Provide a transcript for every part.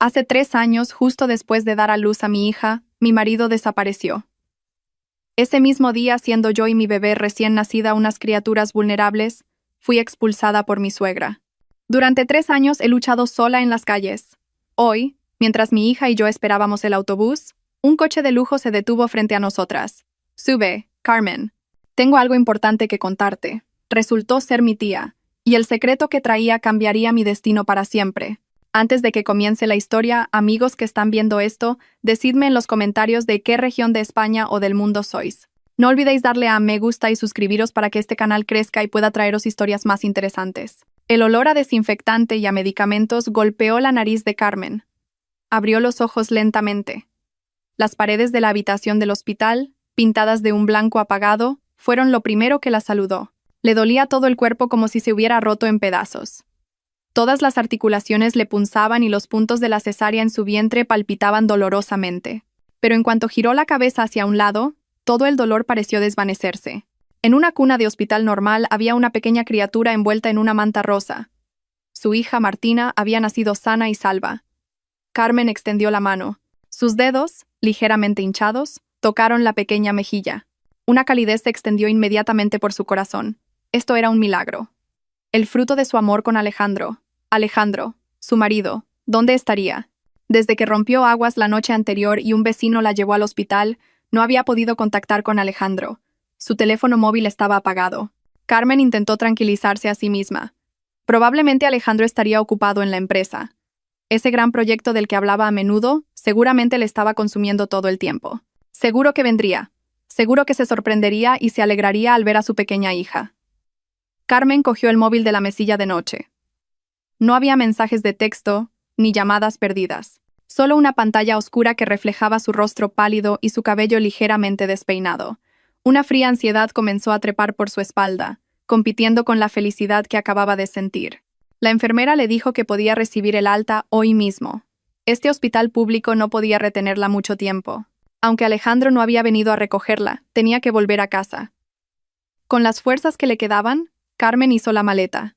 Hace 3 años, justo después de dar a luz a mi hija, mi marido desapareció. Ese mismo día, siendo yo y mi bebé recién nacida unas criaturas vulnerables, fui expulsada por mi suegra. Durante 3 años he luchado sola en las calles. Hoy, mientras mi hija y yo esperábamos el autobús, un coche de lujo se detuvo frente a nosotras. Sube, Carmen. Tengo algo importante que contarte. Resultó ser mi tía, y el secreto que traía cambiaría mi destino para siempre. Antes de que comience la historia, amigos que están viendo esto, decidme en los comentarios de qué región de España o del mundo sois. No olvidéis darle a me gusta y suscribiros para que este canal crezca y pueda traeros historias más interesantes. El olor a desinfectante y a medicamentos golpeó la nariz de Carmen. Abrió los ojos lentamente. Las paredes de la habitación del hospital, pintadas de un blanco apagado, fueron lo primero que la saludó. Le dolía todo el cuerpo como si se hubiera roto en pedazos. Todas las articulaciones le punzaban y los puntos de la cesárea en su vientre palpitaban dolorosamente. Pero en cuanto giró la cabeza hacia un lado, todo el dolor pareció desvanecerse. En una cuna de hospital normal había una pequeña criatura envuelta en una manta rosa. Su hija Martina había nacido sana y salva. Carmen extendió la mano. Sus dedos, ligeramente hinchados, tocaron la pequeña mejilla. Una calidez se extendió inmediatamente por su corazón. Esto era un milagro. El fruto de su amor con Alejandro. Alejandro, su marido, ¿dónde estaría? Desde que rompió aguas la noche anterior y un vecino la llevó al hospital, no había podido contactar con Alejandro. Su teléfono móvil estaba apagado. Carmen intentó tranquilizarse a sí misma. Probablemente Alejandro estaría ocupado en la empresa. Ese gran proyecto del que hablaba a menudo, seguramente le estaba consumiendo todo el tiempo. Seguro que vendría. Seguro que se sorprendería y se alegraría al ver a su pequeña hija. Carmen cogió el móvil de la mesilla de noche. No había mensajes de texto, ni llamadas perdidas. Solo una pantalla oscura que reflejaba su rostro pálido y su cabello ligeramente despeinado. Una fría ansiedad comenzó a trepar por su espalda, compitiendo con la felicidad que acababa de sentir. La enfermera le dijo que podía recibir el alta hoy mismo. Este hospital público no podía retenerla mucho tiempo. Aunque Alejandro no había venido a recogerla, tenía que volver a casa. Con las fuerzas que le quedaban, Carmen hizo la maleta.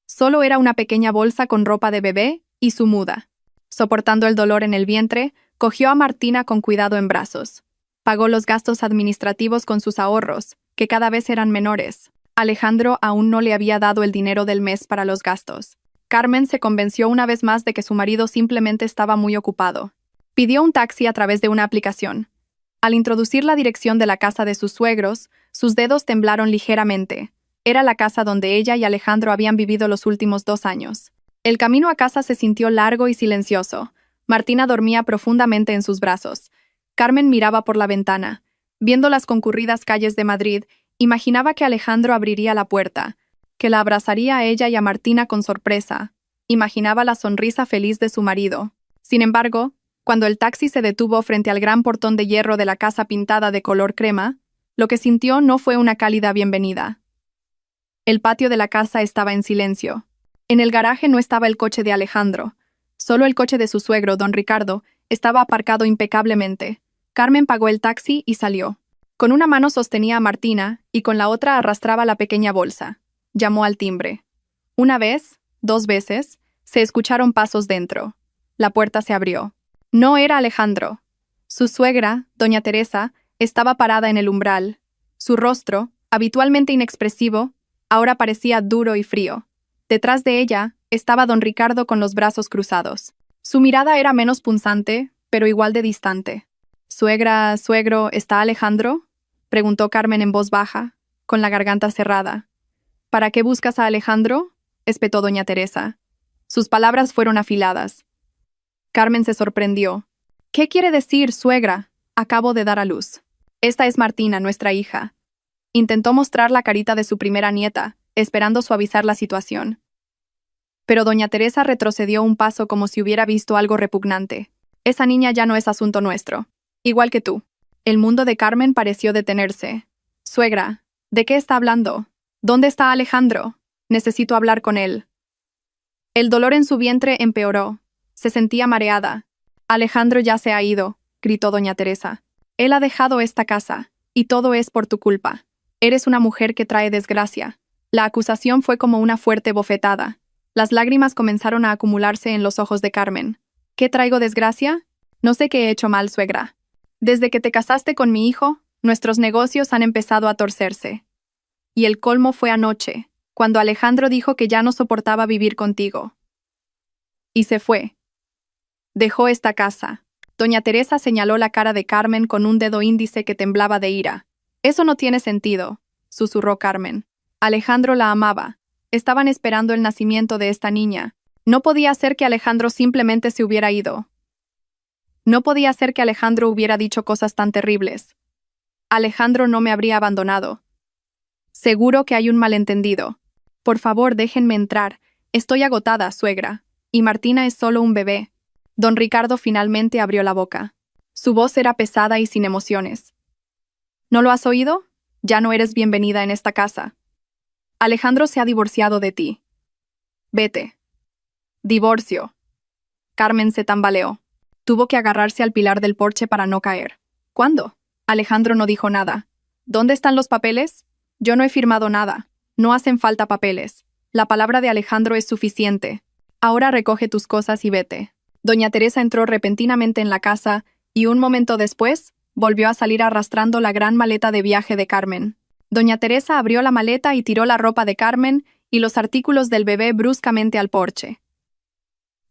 Solo era una pequeña bolsa con ropa de bebé y su muda. Soportando el dolor en el vientre, cogió a Martina con cuidado en brazos. Pagó los gastos administrativos con sus ahorros, que cada vez eran menores. Alejandro aún no le había dado el dinero del mes para los gastos. Carmen se convenció una vez más de que su marido simplemente estaba muy ocupado. Pidió un taxi a través de una aplicación. Al introducir la dirección de la casa de sus suegros, sus dedos temblaron ligeramente. Era la casa donde ella y Alejandro habían vivido los últimos 2 años. El camino a casa se sintió largo y silencioso. Martina dormía profundamente en sus brazos. Carmen miraba por la ventana. Viendo las concurridas calles de Madrid, imaginaba que Alejandro abriría la puerta, que la abrazaría a ella y a Martina con sorpresa. Imaginaba la sonrisa feliz de su marido. Sin embargo, cuando el taxi se detuvo frente al gran portón de hierro de la casa pintada de color crema, lo que sintió no fue una cálida bienvenida. El patio de la casa estaba en silencio. En el garaje no estaba el coche de Alejandro. Solo el coche de su suegro, don Ricardo, estaba aparcado impecablemente. Carmen pagó el taxi y salió. Con una mano sostenía a Martina y con la otra arrastraba la pequeña bolsa. Llamó al timbre. Una vez, 2 veces, se escucharon pasos dentro. La puerta se abrió. No era Alejandro. Su suegra, doña Teresa, estaba parada en el umbral. Su rostro, habitualmente inexpresivo, ahora parecía duro y frío. Detrás de ella estaba don Ricardo con los brazos cruzados. Su mirada era menos punzante, pero igual de distante. «Suegra, suegro, ¿está Alejandro?», preguntó Carmen en voz baja, con la garganta cerrada. «¿Para qué buscas a Alejandro?», espetó doña Teresa. Sus palabras fueron afiladas. Carmen se sorprendió. «¿Qué quiere decir, suegra? Acabo de dar a luz. Esta es Martina, nuestra hija». Intentó mostrar la carita de su primera nieta, esperando suavizar la situación. Pero doña Teresa retrocedió un paso como si hubiera visto algo repugnante. «Esa niña ya no es asunto nuestro. Igual que tú». El mundo de Carmen pareció detenerse. «Suegra, ¿de qué está hablando? ¿Dónde está Alejandro? Necesito hablar con él». El dolor en su vientre empeoró. Se sentía mareada. «Alejandro ya se ha ido», gritó doña Teresa. «Él ha dejado esta casa, y todo es por tu culpa. Eres una mujer que trae desgracia». La acusación fue como una fuerte bofetada. Las lágrimas comenzaron a acumularse en los ojos de Carmen. ¿Qué traigo desgracia? No sé qué he hecho mal, suegra. Desde que te casaste con mi hijo, nuestros negocios han empezado a torcerse. Y el colmo fue anoche, cuando Alejandro dijo que ya no soportaba vivir contigo. Y se fue. Dejó esta casa. Doña Teresa señaló la cara de Carmen con un dedo índice que temblaba de ira. Eso no tiene sentido, susurró Carmen. Alejandro la amaba. Estaban esperando el nacimiento de esta niña. No podía ser que Alejandro simplemente se hubiera ido. No podía ser que Alejandro hubiera dicho cosas tan terribles. Alejandro no me habría abandonado. Seguro que hay un malentendido. Por favor, déjenme entrar. Estoy agotada, suegra. Y Martina es solo un bebé. Don Ricardo finalmente abrió la boca. Su voz era pesada y sin emociones. ¿No lo has oído? Ya no eres bienvenida en esta casa. Alejandro se ha divorciado de ti. Vete. Divorcio. Carmen se tambaleó. Tuvo que agarrarse al pilar del porche para no caer. ¿Cuándo? Alejandro no dijo nada. ¿Dónde están los papeles? Yo no he firmado nada. No hacen falta papeles. La palabra de Alejandro es suficiente. Ahora recoge tus cosas y vete. Doña Teresa entró repentinamente en la casa y un momento después volvió a salir arrastrando la gran maleta de viaje de Carmen. Doña Teresa abrió la maleta y tiró la ropa de Carmen y los artículos del bebé bruscamente al porche.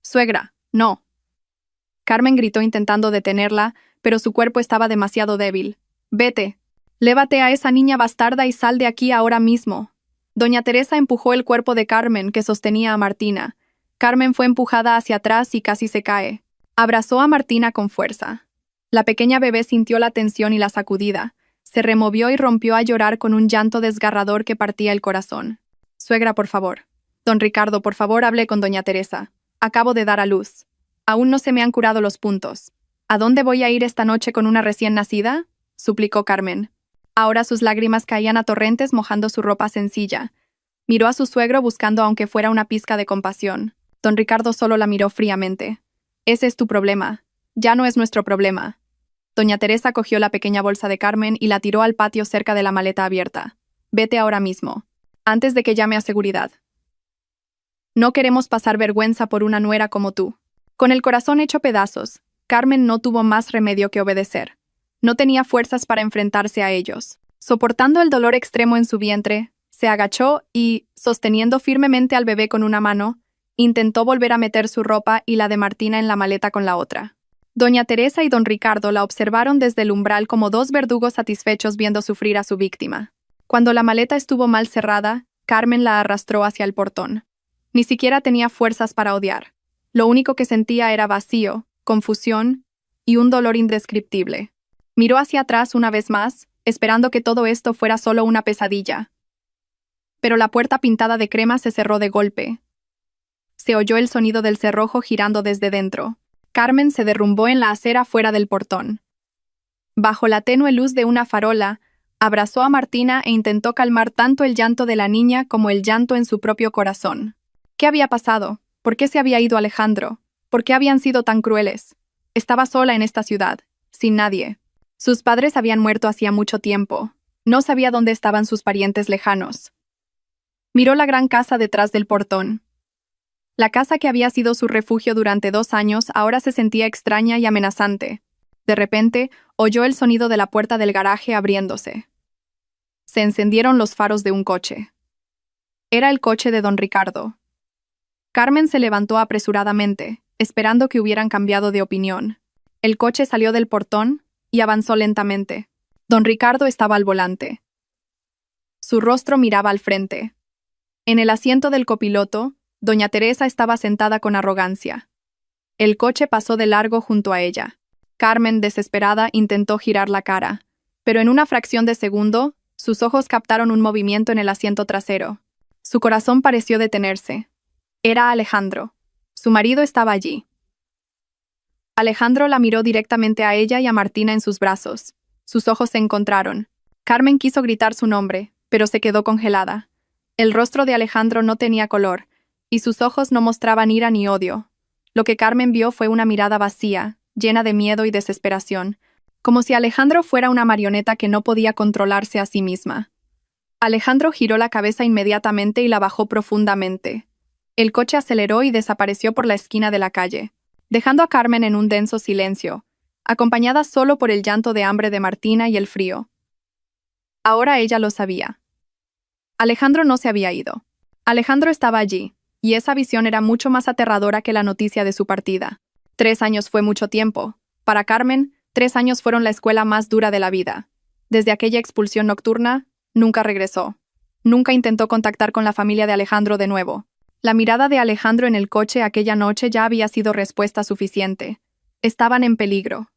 Suegra, no. Carmen gritó intentando detenerla, pero su cuerpo estaba demasiado débil. Vete. Lévate a esa niña bastarda y sal de aquí ahora mismo. Doña Teresa empujó el cuerpo de Carmen, que sostenía a Martina. Carmen fue empujada hacia atrás y casi se cae. Abrazó a Martina con fuerza. La pequeña bebé sintió la tensión y la sacudida. Se removió y rompió a llorar con un llanto desgarrador que partía el corazón. Suegra, por favor. Don Ricardo, por favor, hable con doña Teresa. Acabo de dar a luz. Aún no se me han curado los puntos. ¿A dónde voy a ir esta noche con una recién nacida? Suplicó Carmen. Ahora sus lágrimas caían a torrentes mojando su ropa sencilla. Miró a su suegro buscando aunque fuera una pizca de compasión. Don Ricardo solo la miró fríamente. Ese es tu problema. Ya no es nuestro problema. Doña Teresa cogió la pequeña bolsa de Carmen y la tiró al patio cerca de la maleta abierta. Vete ahora mismo. Antes de que llame a seguridad. No queremos pasar vergüenza por una nuera como tú. Con el corazón hecho pedazos, Carmen no tuvo más remedio que obedecer. No tenía fuerzas para enfrentarse a ellos. Soportando el dolor extremo en su vientre, se agachó y, sosteniendo firmemente al bebé con una mano, intentó volver a meter su ropa y la de Martina en la maleta con la otra. Doña Teresa y don Ricardo la observaron desde el umbral como dos verdugos satisfechos viendo sufrir a su víctima. Cuando la maleta estuvo mal cerrada, Carmen la arrastró hacia el portón. Ni siquiera tenía fuerzas para odiar. Lo único que sentía era vacío, confusión y un dolor indescriptible. Miró hacia atrás una vez más, esperando que todo esto fuera solo una pesadilla. Pero la puerta pintada de crema se cerró de golpe. Se oyó el sonido del cerrojo girando desde dentro. Carmen se derrumbó en la acera fuera del portón. Bajo la tenue luz de una farola, abrazó a Martina e intentó calmar tanto el llanto de la niña como el llanto en su propio corazón. ¿Qué había pasado? ¿Por qué se había ido Alejandro? ¿Por qué habían sido tan crueles? Estaba sola en esta ciudad, sin nadie. Sus padres habían muerto hacía mucho tiempo. No sabía dónde estaban sus parientes lejanos. Miró la gran casa detrás del portón. La casa que había sido su refugio durante 2 años ahora se sentía extraña y amenazante. De repente, oyó el sonido de la puerta del garaje abriéndose. Se encendieron los faros de un coche. Era el coche de don Ricardo. Carmen se levantó apresuradamente, esperando que hubieran cambiado de opinión. El coche salió del portón y avanzó lentamente. Don Ricardo estaba al volante. Su rostro miraba al frente. En el asiento del copiloto, doña Teresa estaba sentada con arrogancia. El coche pasó de largo junto a ella. Carmen, desesperada, intentó girar la cara, pero en una fracción de segundo, sus ojos captaron un movimiento en el asiento trasero. Su corazón pareció detenerse. Era Alejandro. Su marido estaba allí. Alejandro la miró directamente a ella y a Martina en sus brazos. Sus ojos se encontraron. Carmen quiso gritar su nombre, pero se quedó congelada. El rostro de Alejandro no tenía color, y sus ojos no mostraban ira ni odio. Lo que Carmen vio fue una mirada vacía, llena de miedo y desesperación, como si Alejandro fuera una marioneta que no podía controlarse a sí misma. Alejandro giró la cabeza inmediatamente y la bajó profundamente. El coche aceleró y desapareció por la esquina de la calle. dejando a Carmen en un denso silencio, acompañada solo por el llanto de hambre de Martina y el frío. Ahora ella lo sabía. Alejandro no se había ido. Alejandro estaba allí, y esa visión era mucho más aterradora que la noticia de su partida. 3 años fue mucho tiempo. Para Carmen, 3 años fueron la escuela más dura de la vida. Desde aquella expulsión nocturna, nunca regresó. Nunca intentó contactar con la familia de Alejandro de nuevo. La mirada de Alejandro en el coche aquella noche ya había sido respuesta suficiente. Estaban en peligro.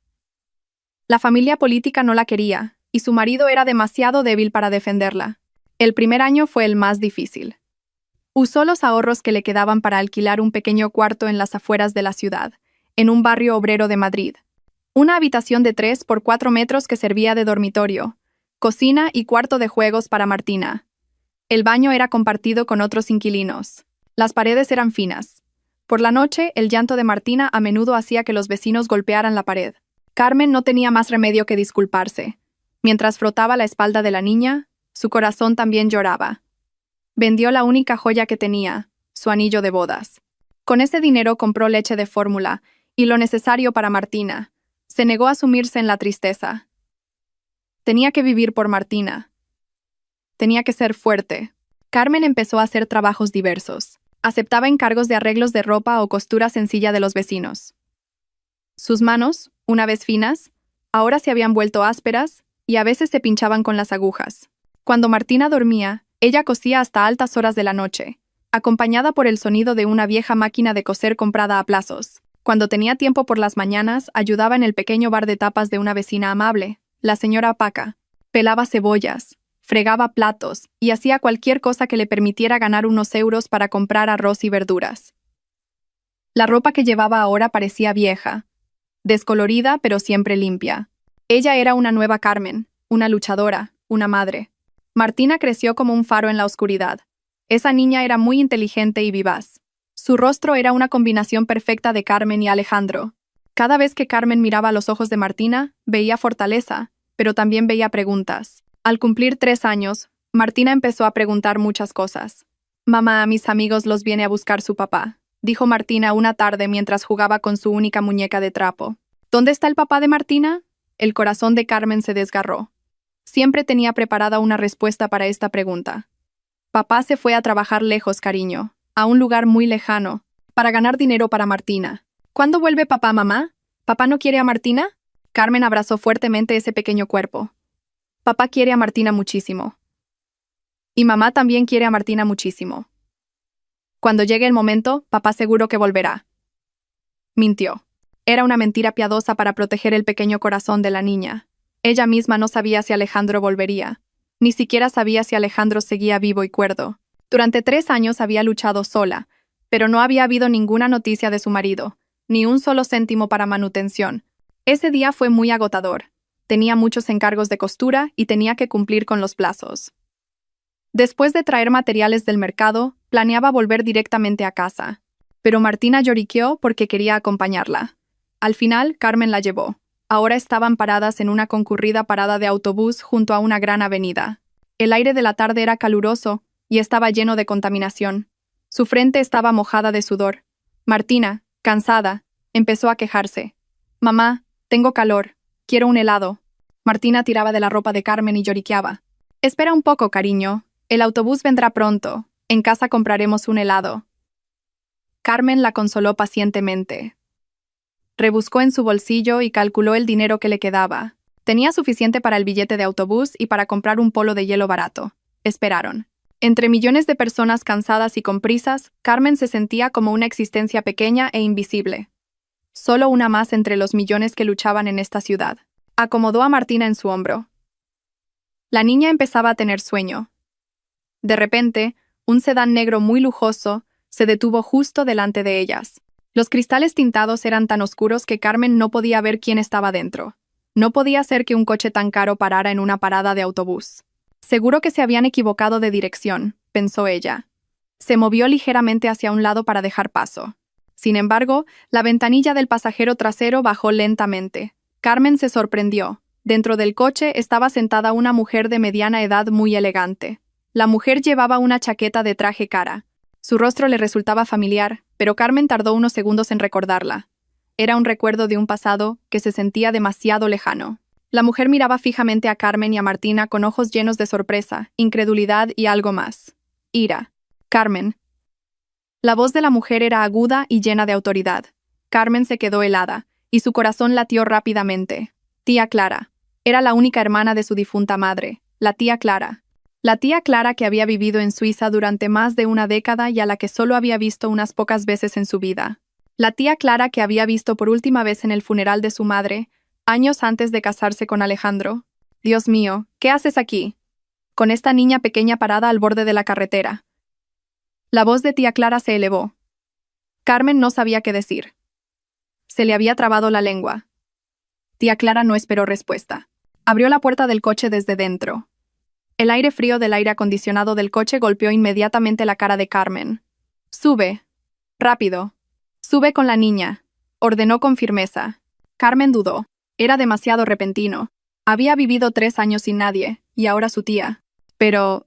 La familia política no la quería, y su marido era demasiado débil para defenderla. El primer año fue el más difícil. Usó los ahorros que le quedaban para alquilar un pequeño cuarto en las afueras de la ciudad, en un barrio obrero de Madrid. Una habitación de 3 por 4 metros que servía de dormitorio, cocina y cuarto de juegos para Martina. El baño era compartido con otros inquilinos. Las paredes eran finas. Por la noche, el llanto de Martina a menudo hacía que los vecinos golpearan la pared. Carmen no tenía más remedio que disculparse. Mientras frotaba la espalda de la niña, su corazón también lloraba. Vendió la única joya que tenía, su anillo de bodas. Con ese dinero compró leche de fórmula y lo necesario para Martina. Se negó a sumirse en la tristeza. Tenía que vivir por Martina. Tenía que ser fuerte. Carmen empezó a hacer trabajos diversos. Aceptaba encargos de arreglos de ropa o costura sencilla de los vecinos. Sus manos, una vez finas, ahora se habían vuelto ásperas y a veces se pinchaban con las agujas. Cuando Martina dormía, ella cosía hasta altas horas de la noche, acompañada por el sonido de una vieja máquina de coser comprada a plazos. Cuando tenía tiempo por las mañanas, ayudaba en el pequeño bar de tapas de una vecina amable, la señora Paca. Pelaba cebollas, fregaba platos y hacía cualquier cosa que le permitiera ganar unos euros para comprar arroz y verduras. La ropa que llevaba ahora parecía vieja, descolorida pero siempre limpia. Ella era una nueva Carmen, una luchadora, una madre. Martina creció como un faro en la oscuridad. Esa niña era muy inteligente y vivaz. Su rostro era una combinación perfecta de Carmen y Alejandro. Cada vez que Carmen miraba a los ojos de Martina, veía fortaleza, pero también veía preguntas. Al cumplir 3 años, Martina empezó a preguntar muchas cosas. «Mamá, a mis amigos los viene a buscar su papá», dijo Martina una tarde mientras jugaba con su única muñeca de trapo. «¿Dónde está el papá de Martina?» El corazón de Carmen se desgarró. Siempre tenía preparada una respuesta para esta pregunta. Papá se fue a trabajar lejos, cariño, a un lugar muy lejano, para ganar dinero para Martina. ¿Cuándo vuelve papá, mamá? ¿Papá no quiere a Martina? Carmen abrazó fuertemente ese pequeño cuerpo. Papá quiere a Martina muchísimo. Y mamá también quiere a Martina muchísimo. Cuando llegue el momento, papá seguro que volverá. Mintió. Era una mentira piadosa para proteger el pequeño corazón de la niña. Ella misma no sabía si Alejandro volvería. Ni siquiera sabía si Alejandro seguía vivo y cuerdo. Durante 3 años había luchado sola, pero no había habido ninguna noticia de su marido, ni un solo céntimo para manutención. Ese día fue muy agotador. Tenía muchos encargos de costura y tenía que cumplir con los plazos. Después de traer materiales del mercado, planeaba volver directamente a casa. Pero Martina lloriqueó porque quería acompañarla. Al final, Carmen la llevó. Ahora estaban paradas en una concurrida parada de autobús junto a una gran avenida. El aire de la tarde era caluroso y estaba lleno de contaminación. Su frente estaba mojada de sudor. Martina, cansada, empezó a quejarse. «Mamá, tengo calor. Quiero un helado». Martina tiraba de la ropa de Carmen y lloriqueaba. «Espera un poco, cariño. El autobús vendrá pronto. En casa compraremos un helado». Carmen la consoló pacientemente. Rebuscó en su bolsillo y calculó el dinero que le quedaba. Tenía suficiente para el billete de autobús y para comprar un polo de hielo barato. Esperaron. Entre millones de personas cansadas y con prisas, Carmen se sentía como una existencia pequeña e invisible. Solo una más entre los millones que luchaban en esta ciudad. Acomodó a Martina en su hombro. La niña empezaba a tener sueño. De repente, un sedán negro muy lujoso se detuvo justo delante de ellas. Los cristales tintados eran tan oscuros que Carmen no podía ver quién estaba dentro. No podía ser que un coche tan caro parara en una parada de autobús. Seguro que se habían equivocado de dirección, pensó ella. Se movió ligeramente hacia un lado para dejar paso. Sin embargo, la ventanilla del pasajero trasero bajó lentamente. Carmen se sorprendió. Dentro del coche estaba sentada una mujer de mediana edad muy elegante. La mujer llevaba una chaqueta de traje cara. Su rostro le resultaba familiar, pero Carmen tardó unos segundos en recordarla. Era un recuerdo de un pasado que se sentía demasiado lejano. La mujer miraba fijamente a Carmen y a Martina con ojos llenos de sorpresa, incredulidad y algo más. Ira. Carmen. La voz de la mujer era aguda y llena de autoridad. Carmen se quedó helada, y su corazón latió rápidamente. Tía Clara. Era la única hermana de su difunta madre, la tía Clara. La tía Clara que había vivido en Suiza durante más de una década y a la que solo había visto unas pocas veces en su vida. La tía Clara que había visto por última vez en el funeral de su madre, años antes de casarse con Alejandro. Dios mío, ¿qué haces aquí? Con esta niña pequeña parada al borde de la carretera. La voz de tía Clara se elevó. Carmen no sabía qué decir. Se le había trabado la lengua. Tía Clara no esperó respuesta. Abrió la puerta del coche desde dentro. El aire frío del aire acondicionado del coche golpeó inmediatamente la cara de Carmen. «Sube. Rápido. Sube con la niña», ordenó con firmeza. Carmen dudó. Era demasiado repentino. Había vivido 3 años sin nadie, y ahora su tía. Pero...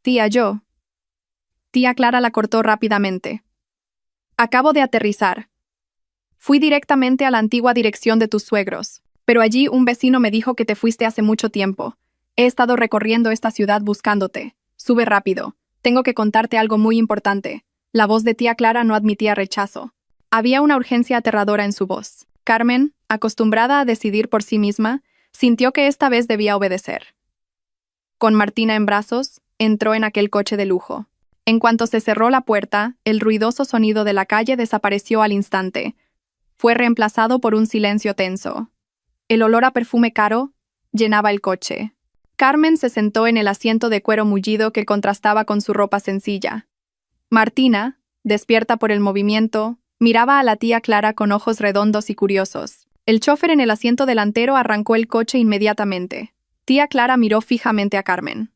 Tía, yo. Tía Clara la cortó rápidamente. Acabo de aterrizar. Fui directamente a la antigua dirección de tus suegros, pero allí un vecino me dijo que te fuiste hace mucho tiempo. He estado recorriendo esta ciudad buscándote. Sube rápido. Tengo que contarte algo muy importante. La voz de tía Clara no admitía rechazo. Había una urgencia aterradora en su voz. Carmen, acostumbrada a decidir por sí misma, sintió que esta vez debía obedecer. Con Martina en brazos, entró en aquel coche de lujo. En cuanto se cerró la puerta, el ruidoso sonido de la calle desapareció al instante. Fue reemplazado por un silencio tenso. El olor a perfume caro llenaba el coche. Carmen se sentó en el asiento de cuero mullido que contrastaba con su ropa sencilla. Martina, despierta por el movimiento, miraba a la tía Clara con ojos redondos y curiosos. El chofer en el asiento delantero arrancó el coche inmediatamente. Tía Clara miró fijamente a Carmen.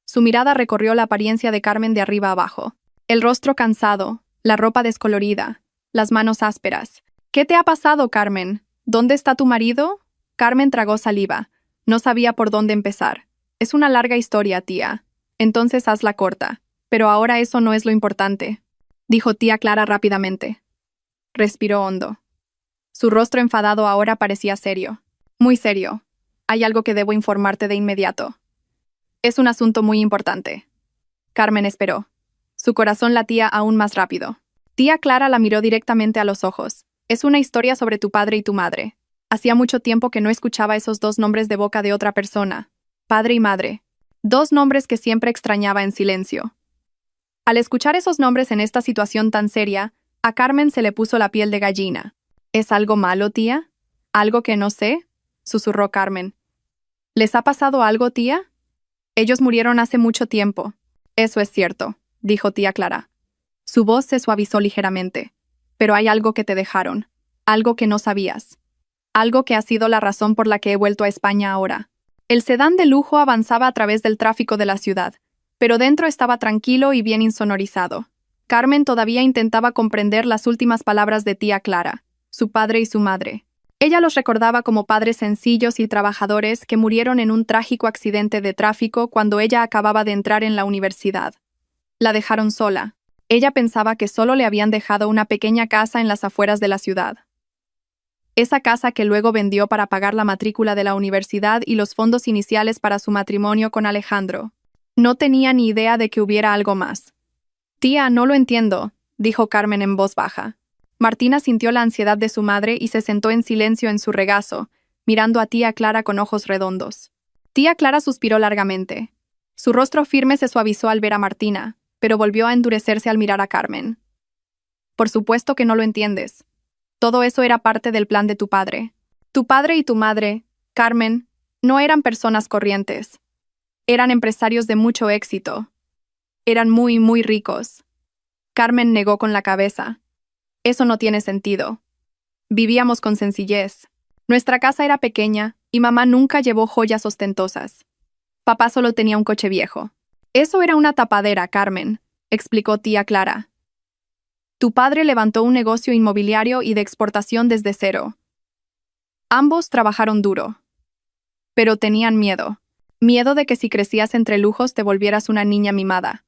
Su mirada recorrió la apariencia de Carmen de arriba abajo. El rostro cansado, la ropa descolorida, las manos ásperas. «¿Qué te ha pasado, Carmen? ¿Dónde está tu marido?» Carmen tragó saliva. No sabía por dónde empezar. «Es una larga historia, tía. Entonces hazla corta. Pero ahora eso no es lo importante», dijo tía Clara rápidamente. Respiró hondo. Su rostro enfadado ahora parecía serio. «Muy serio. Hay algo que debo informarte de inmediato. Es un asunto muy importante». Carmen esperó. Su corazón latía aún más rápido. Tía Clara la miró directamente a los ojos. «Es una historia sobre tu padre y tu madre». Hacía mucho tiempo que no escuchaba esos 2 nombres de boca de otra persona. Padre y madre. 2 nombres que siempre extrañaba en silencio. Al escuchar esos nombres en esta situación tan seria, a Carmen se le puso la piel de gallina. «¿Es algo malo, tía? ¿Algo que no sé?», susurró Carmen. «¿Les ha pasado algo, tía?» «Ellos murieron hace mucho tiempo». «Eso es cierto», dijo tía Clara. Su voz se suavizó ligeramente. «Pero hay algo que te dejaron. Algo que no sabías. Algo que ha sido la razón por la que he vuelto a España ahora». El sedán de lujo avanzaba a través del tráfico de la ciudad, pero dentro estaba tranquilo y bien insonorizado. Carmen todavía intentaba comprender las últimas palabras de tía Clara, su padre y su madre. Ella los recordaba como padres sencillos y trabajadores que murieron en un trágico accidente de tráfico cuando ella acababa de entrar en la universidad. La dejaron sola. Ella pensaba que solo le habían dejado una pequeña casa en las afueras de la ciudad. Esa casa que luego vendió para pagar la matrícula de la universidad y los fondos iniciales para su matrimonio con Alejandro. No tenía ni idea de que hubiera algo más. «Tía, no lo entiendo», dijo Carmen en voz baja. Martina sintió la ansiedad de su madre y se sentó en silencio en su regazo, mirando a tía Clara con ojos redondos. Tía Clara suspiró largamente. Su rostro firme se suavizó al ver a Martina, pero volvió a endurecerse al mirar a Carmen. «Por supuesto que no lo entiendes. Todo eso era parte del plan de tu padre. Tu padre y tu madre, Carmen, no eran personas corrientes. Eran empresarios de mucho éxito. Eran muy, muy ricos». Carmen negó con la cabeza. «Eso no tiene sentido. Vivíamos con sencillez. Nuestra casa era pequeña y mamá nunca llevó joyas ostentosas. Papá solo tenía un coche viejo». «Eso era una tapadera, Carmen», explicó tía Clara. «Tu padre levantó un negocio inmobiliario y de exportación desde cero. Ambos trabajaron duro. Pero tenían miedo. Miedo de que si crecías entre lujos te volvieras una niña mimada.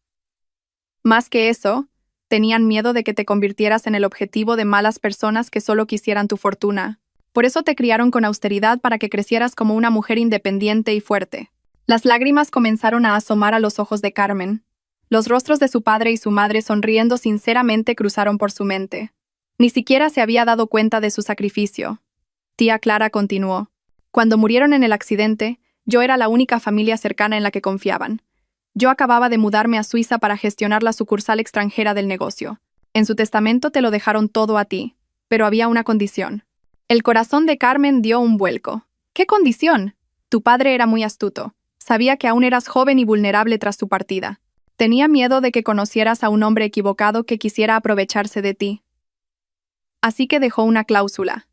Más que eso, Tenían miedo de que te convirtieras en el objetivo de malas personas que solo quisieran tu fortuna. Por eso te criaron con austeridad para que crecieras como una mujer independiente y fuerte. Las lágrimas comenzaron a asomar a los ojos de Carmen. Los rostros de su padre y su madre sonriendo sinceramente cruzaron por su mente. Ni siquiera se había dado cuenta de su sacrificio. Tía Clara continuó. Cuando murieron en el accidente, yo era la única familia cercana en la que confiaban. Yo acababa de mudarme a Suiza para gestionar la sucursal extranjera del negocio. En su testamento te lo dejaron todo a ti, pero había una condición. El corazón de Carmen dio un vuelco. ¿Qué condición? Tu padre era muy astuto. Sabía que aún eras joven y vulnerable tras tu partida. Tenía miedo de que conocieras a un hombre equivocado que quisiera aprovecharse de ti. Así que dejó una cláusula.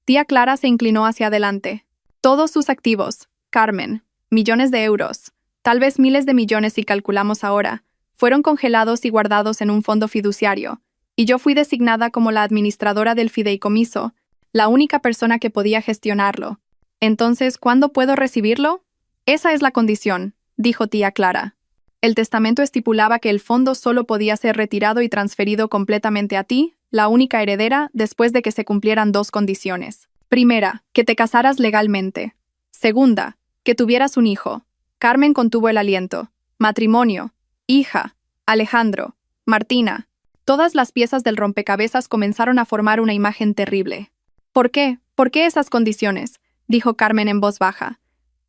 Tía Clara se inclinó hacia adelante. Todos sus activos, Carmen, millones de euros, tal vez miles de millones si calculamos ahora, fueron congelados y guardados en un fondo fiduciario, y yo fui designada como la administradora del fideicomiso, la única persona que podía gestionarlo. Entonces, ¿cuándo puedo recibirlo? Esa es la condición, dijo tía Clara. El testamento estipulaba que el fondo solo podía ser retirado y transferido completamente a ti, la única heredera, después de que se cumplieran dos condiciones. Primera, que te casaras legalmente. Segunda, que tuvieras un hijo. Carmen contuvo el aliento. Matrimonio. Hija. Alejandro. Martina. Todas las piezas del rompecabezas comenzaron a formar una imagen terrible. ¿Por qué? ¿Por qué esas condiciones?, dijo Carmen en voz baja.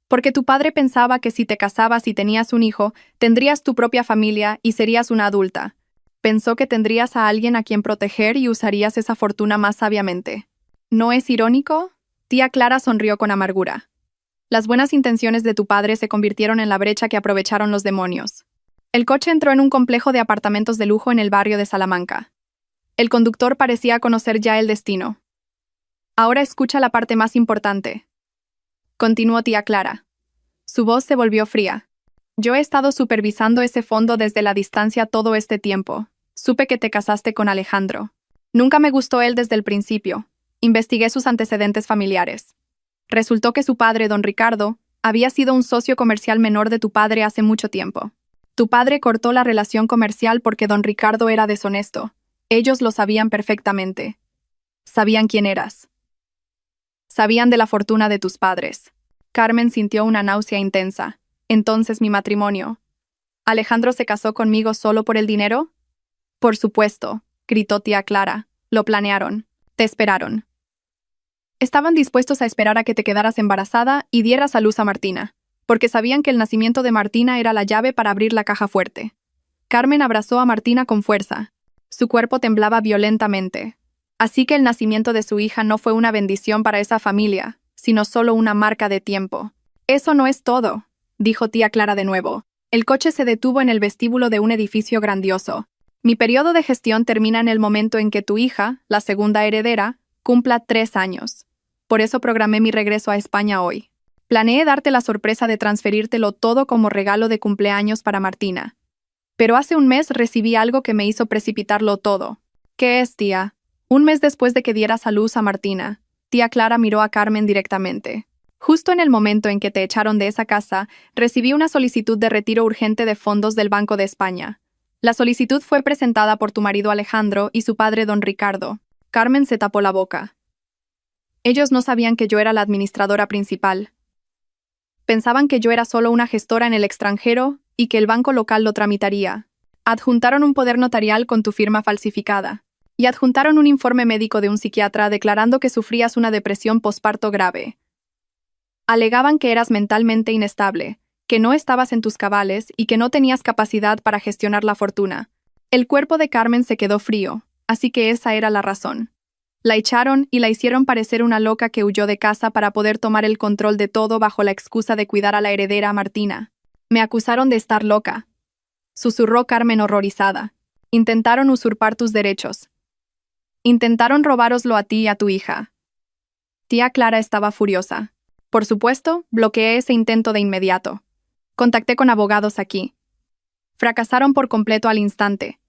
Porque tu padre pensaba que si te casabas y tenías un hijo, tendrías tu propia familia y serías una adulta. Pensó que tendrías a alguien a quien proteger y usarías esa fortuna más sabiamente. ¿No es irónico? Tía Clara sonrió con amargura. Las buenas intenciones de tu padre se convirtieron en la brecha que aprovecharon los demonios. El coche entró en un complejo de apartamentos de lujo en el barrio de Salamanca. El conductor parecía conocer ya el destino. Ahora escucha la parte más importante. Continuó tía Clara. Su voz se volvió fría. Yo he estado supervisando ese fondo desde la distancia todo este tiempo. Supe que te casaste con Alejandro. Nunca me gustó él desde el principio. Investigué sus antecedentes familiares. Resultó que su padre, don Ricardo, había sido un socio comercial menor de tu padre hace mucho tiempo. Tu padre cortó la relación comercial porque don Ricardo era deshonesto. Ellos lo sabían perfectamente. Sabían quién eras. Sabían de la fortuna de tus padres. Carmen sintió una náusea intensa. Entonces mi matrimonio. ¿Alejandro se casó conmigo solo por el dinero? Por supuesto, gritó tía Clara. Lo planearon. Te esperaron. Estaban dispuestos a esperar a que te quedaras embarazada y dieras a luz a Martina, porque sabían que el nacimiento de Martina era la llave para abrir la caja fuerte. Carmen abrazó a Martina con fuerza. Su cuerpo temblaba violentamente. Así que el nacimiento de su hija no fue una bendición para esa familia, sino solo una marca de tiempo. Eso no es todo, dijo tía Clara de nuevo. El coche se detuvo en el vestíbulo de un edificio grandioso. Mi periodo de gestión termina en el momento en que tu hija, la segunda heredera, cumpla 3 años. Por eso programé mi regreso a España hoy. Planeé darte la sorpresa de transferírtelo todo como regalo de cumpleaños para Martina. Pero hace un mes recibí algo que me hizo precipitarlo todo. ¿Qué es, tía? Un mes después de que dieras a luz a Martina, tía Clara miró a Carmen directamente. Justo en el momento en que te echaron de esa casa, recibí una solicitud de retiro urgente de fondos del Banco de España. La solicitud fue presentada por tu marido Alejandro y su padre don Ricardo. Carmen se tapó la boca. Ellos no sabían que yo era la administradora principal. Pensaban que yo era solo una gestora en el extranjero y que el banco local lo tramitaría. Adjuntaron un poder notarial con tu firma falsificada. Y adjuntaron un informe médico de un psiquiatra declarando que sufrías una depresión posparto grave. Alegaban que eras mentalmente inestable, que no estabas en tus cabales y que no tenías capacidad para gestionar la fortuna. El cuerpo de Carmen se quedó frío, así que esa era la razón. La echaron y la hicieron parecer una loca que huyó de casa para poder tomar el control de todo bajo la excusa de cuidar a la heredera Martina. Me acusaron de estar loca. Susurró Carmen horrorizada. Intentaron usurpar tus derechos. Intentaron robároslo a ti y a tu hija. Tía Clara estaba furiosa. Por supuesto, bloqueé ese intento de inmediato. Contacté con abogados aquí. Fracasaron por completo al instante.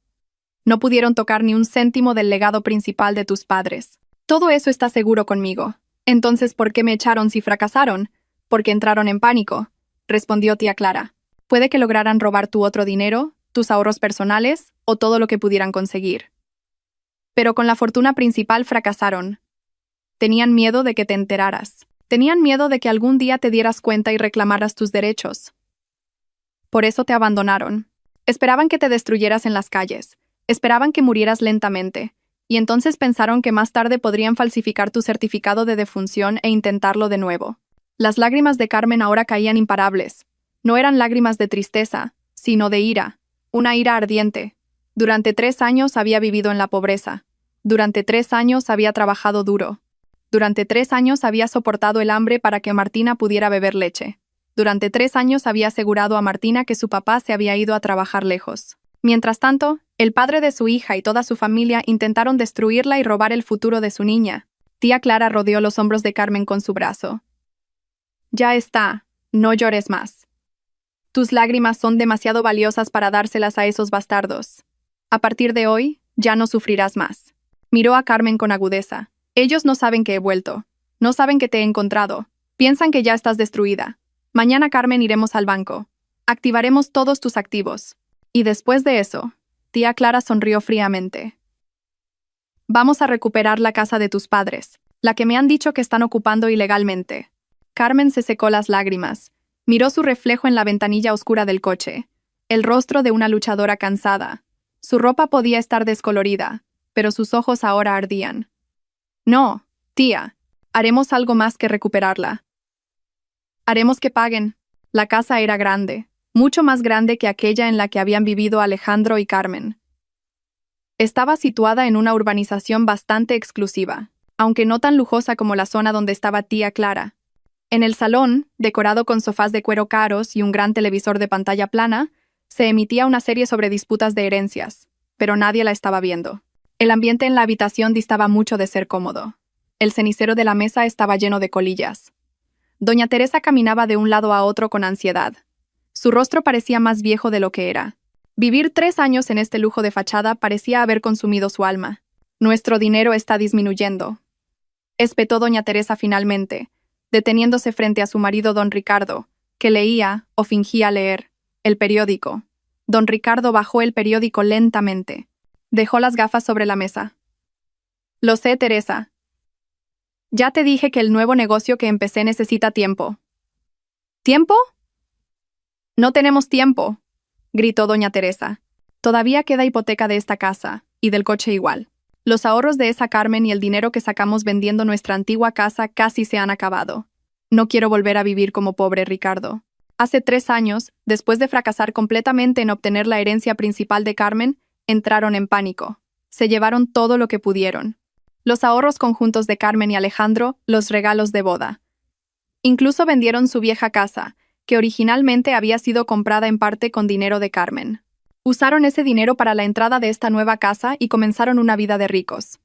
No pudieron tocar ni un céntimo del legado principal de tus padres. Todo eso está seguro conmigo. Entonces, ¿por qué me echaron si fracasaron? Porque entraron en pánico, respondió tía Clara. Puede que lograran robar tu otro dinero, tus ahorros personales o todo lo que pudieran conseguir. Pero con la fortuna principal fracasaron. Tenían miedo de que te enteraras. Tenían miedo de que algún día te dieras cuenta y reclamaras tus derechos. Por eso te abandonaron. Esperaban que te destruyeras en las calles. Esperaban que murieras lentamente. Y entonces pensaron que más tarde podrían falsificar tu certificado de defunción e intentarlo de nuevo. Las lágrimas de Carmen ahora caían imparables. No eran lágrimas de tristeza, sino de ira. Una ira ardiente. Durante 3 años había vivido en la pobreza. Durante 3 años había trabajado duro. Durante 3 años había soportado el hambre para que Martina pudiera beber leche. Durante 3 años había asegurado a Martina que su papá se había ido a trabajar lejos. Mientras tanto, el padre de su hija y toda su familia intentaron destruirla y robar el futuro de su niña. Tía Clara rodeó los hombros de Carmen con su brazo. Ya está, no llores más. Tus lágrimas son demasiado valiosas para dárselas a esos bastardos. A partir de hoy, ya no sufrirás más. Miró a Carmen con agudeza. Ellos no saben que he vuelto. No saben que te he encontrado. Piensan que ya estás destruida. Mañana, Carmen, iremos al banco. Activaremos todos tus activos. Y después de eso, tía Clara sonrió fríamente. Vamos a recuperar la casa de tus padres, la que me han dicho que están ocupando ilegalmente. Carmen se secó las lágrimas. Miró su reflejo en la ventanilla oscura del coche. El rostro de una luchadora cansada. Su ropa podía estar descolorida, pero sus ojos ahora ardían. No, tía, haremos algo más que recuperarla. Haremos que paguen. La casa era grande, mucho más grande que aquella en la que habían vivido Alejandro y Carmen. Estaba situada en una urbanización bastante exclusiva, aunque no tan lujosa como la zona donde estaba tía Clara. En el salón, decorado con sofás de cuero caros y un gran televisor de pantalla plana, se emitía una serie sobre disputas de herencias, pero nadie la estaba viendo. El ambiente en la habitación distaba mucho de ser cómodo. El cenicero de la mesa estaba lleno de colillas. Doña Teresa caminaba de un lado a otro con ansiedad. Su rostro parecía más viejo de lo que era. Vivir 3 años en este lujo de fachada parecía haber consumido su alma. Nuestro dinero está disminuyendo, espetó doña Teresa finalmente, deteniéndose frente a su marido don Ricardo, que leía, o fingía leer, el periódico. Don Ricardo bajó el periódico lentamente. Dejó las gafas sobre la mesa. Lo sé, Teresa. Ya te dije que el nuevo negocio que empecé necesita tiempo. ¿Tiempo? No tenemos tiempo, gritó doña Teresa. Todavía queda hipoteca de esta casa, y del coche igual. Los ahorros de esa Carmen y el dinero que sacamos vendiendo nuestra antigua casa casi se han acabado. No quiero volver a vivir como pobre, Ricardo. Hace 3 años, después de fracasar completamente en obtener la herencia principal de Carmen, entraron en pánico. Se llevaron todo lo que pudieron. Los ahorros conjuntos de Carmen y Alejandro, los regalos de boda. Incluso vendieron su vieja casa, que originalmente había sido comprada en parte con dinero de Carmen. Usaron ese dinero para la entrada de esta nueva casa y comenzaron una vida de ricos.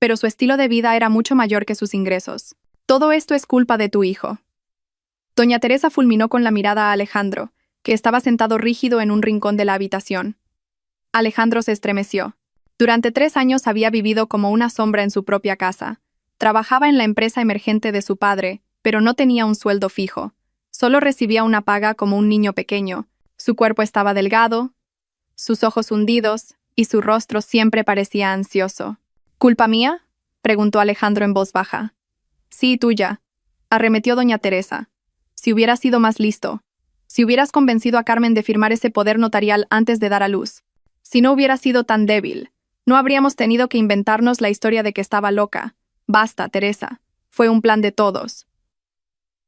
Pero su estilo de vida era mucho mayor que sus ingresos. Todo esto es culpa de tu hijo. Doña Teresa fulminó con la mirada a Alejandro, que estaba sentado rígido en un rincón de la habitación. Alejandro se estremeció. Durante 3 años había vivido como una sombra en su propia casa. Trabajaba en la empresa emergente de su padre, pero no tenía un sueldo fijo. Solo recibía una paga como un niño pequeño. Su cuerpo estaba delgado, sus ojos hundidos, y su rostro siempre parecía ansioso. ¿Culpa mía?, preguntó Alejandro en voz baja. Sí, tuya, arremetió doña Teresa. Si hubieras sido más listo. Si hubieras convencido a Carmen de firmar ese poder notarial antes de dar a luz. Si no hubieras sido tan débil. No habríamos tenido que inventarnos la historia de que estaba loca. Basta, Teresa. Fue un plan de todos.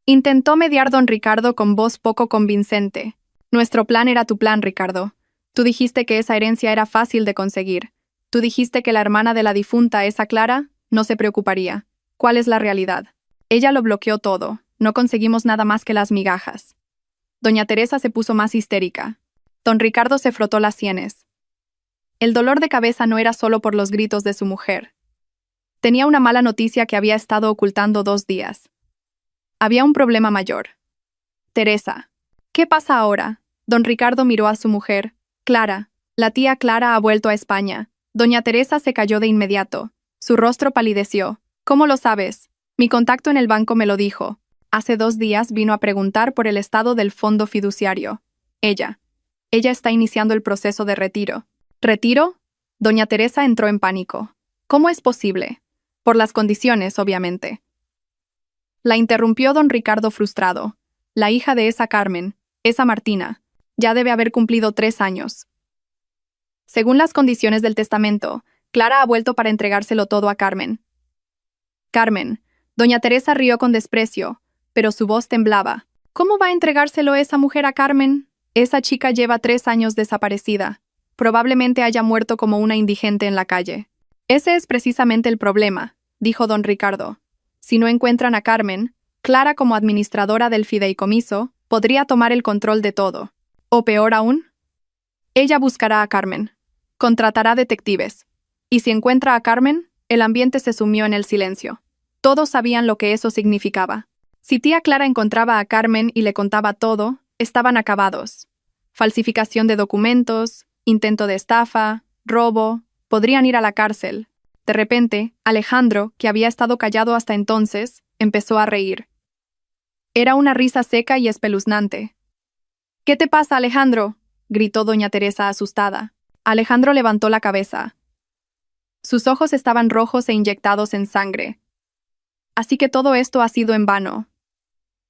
Intentó mediar don Ricardo con voz poco convincente. Nuestro plan era tu plan, Ricardo. Tú dijiste que esa herencia era fácil de conseguir. Tú dijiste que la hermana de la difunta, esa Clara, no se preocuparía. ¿Cuál es la realidad? Ella lo bloqueó todo. No conseguimos nada más que las migajas. Doña Teresa se puso más histérica. Don Ricardo se frotó las sienes. El dolor de cabeza no era solo por los gritos de su mujer. Tenía una mala noticia que había estado ocultando 2 días. Había un problema mayor. Teresa. ¿Qué pasa ahora? Don Ricardo miró a su mujer. Clara. La tía Clara ha vuelto a España. Doña Teresa se cayó de inmediato. Su rostro palideció. ¿Cómo lo sabes? Mi contacto en el banco me lo dijo. Hace 2 días vino a preguntar por el estado del fondo fiduciario. Ella Ella está iniciando el proceso de retiro. ¿Retiro? Doña Teresa entró en pánico. ¿Cómo es posible? Por las condiciones, obviamente. La interrumpió don Ricardo frustrado. La hija de esa Carmen, esa Martina, ya debe haber cumplido 3 años. Según las condiciones del testamento, Clara ha vuelto para entregárselo todo a Carmen. Carmen. Doña Teresa rió con desprecio, pero su voz temblaba. ¿Cómo va a entregárselo esa mujer a Carmen? Esa chica lleva 3 años desaparecida. Probablemente haya muerto como una indigente en la calle. Ese es precisamente el problema, dijo don Ricardo. Si no encuentran a Carmen, Clara como administradora del fideicomiso podría tomar el control de todo. O peor aún, ella buscará a Carmen. Contratará detectives. Y si encuentra a Carmen, el ambiente se sumió en el silencio. Todos sabían lo que eso significaba. Si tía Clara encontraba a Carmen y le contaba todo, estaban acabados. Falsificación de documentos, intento de estafa, robo, podrían ir a la cárcel. De repente, Alejandro, que había estado callado hasta entonces, empezó a reír. Era una risa seca y espeluznante. ¿Qué te pasa, Alejandro?, gritó doña Teresa asustada. Alejandro levantó la cabeza. Sus ojos estaban rojos e inyectados en sangre. Así que todo esto ha sido en vano.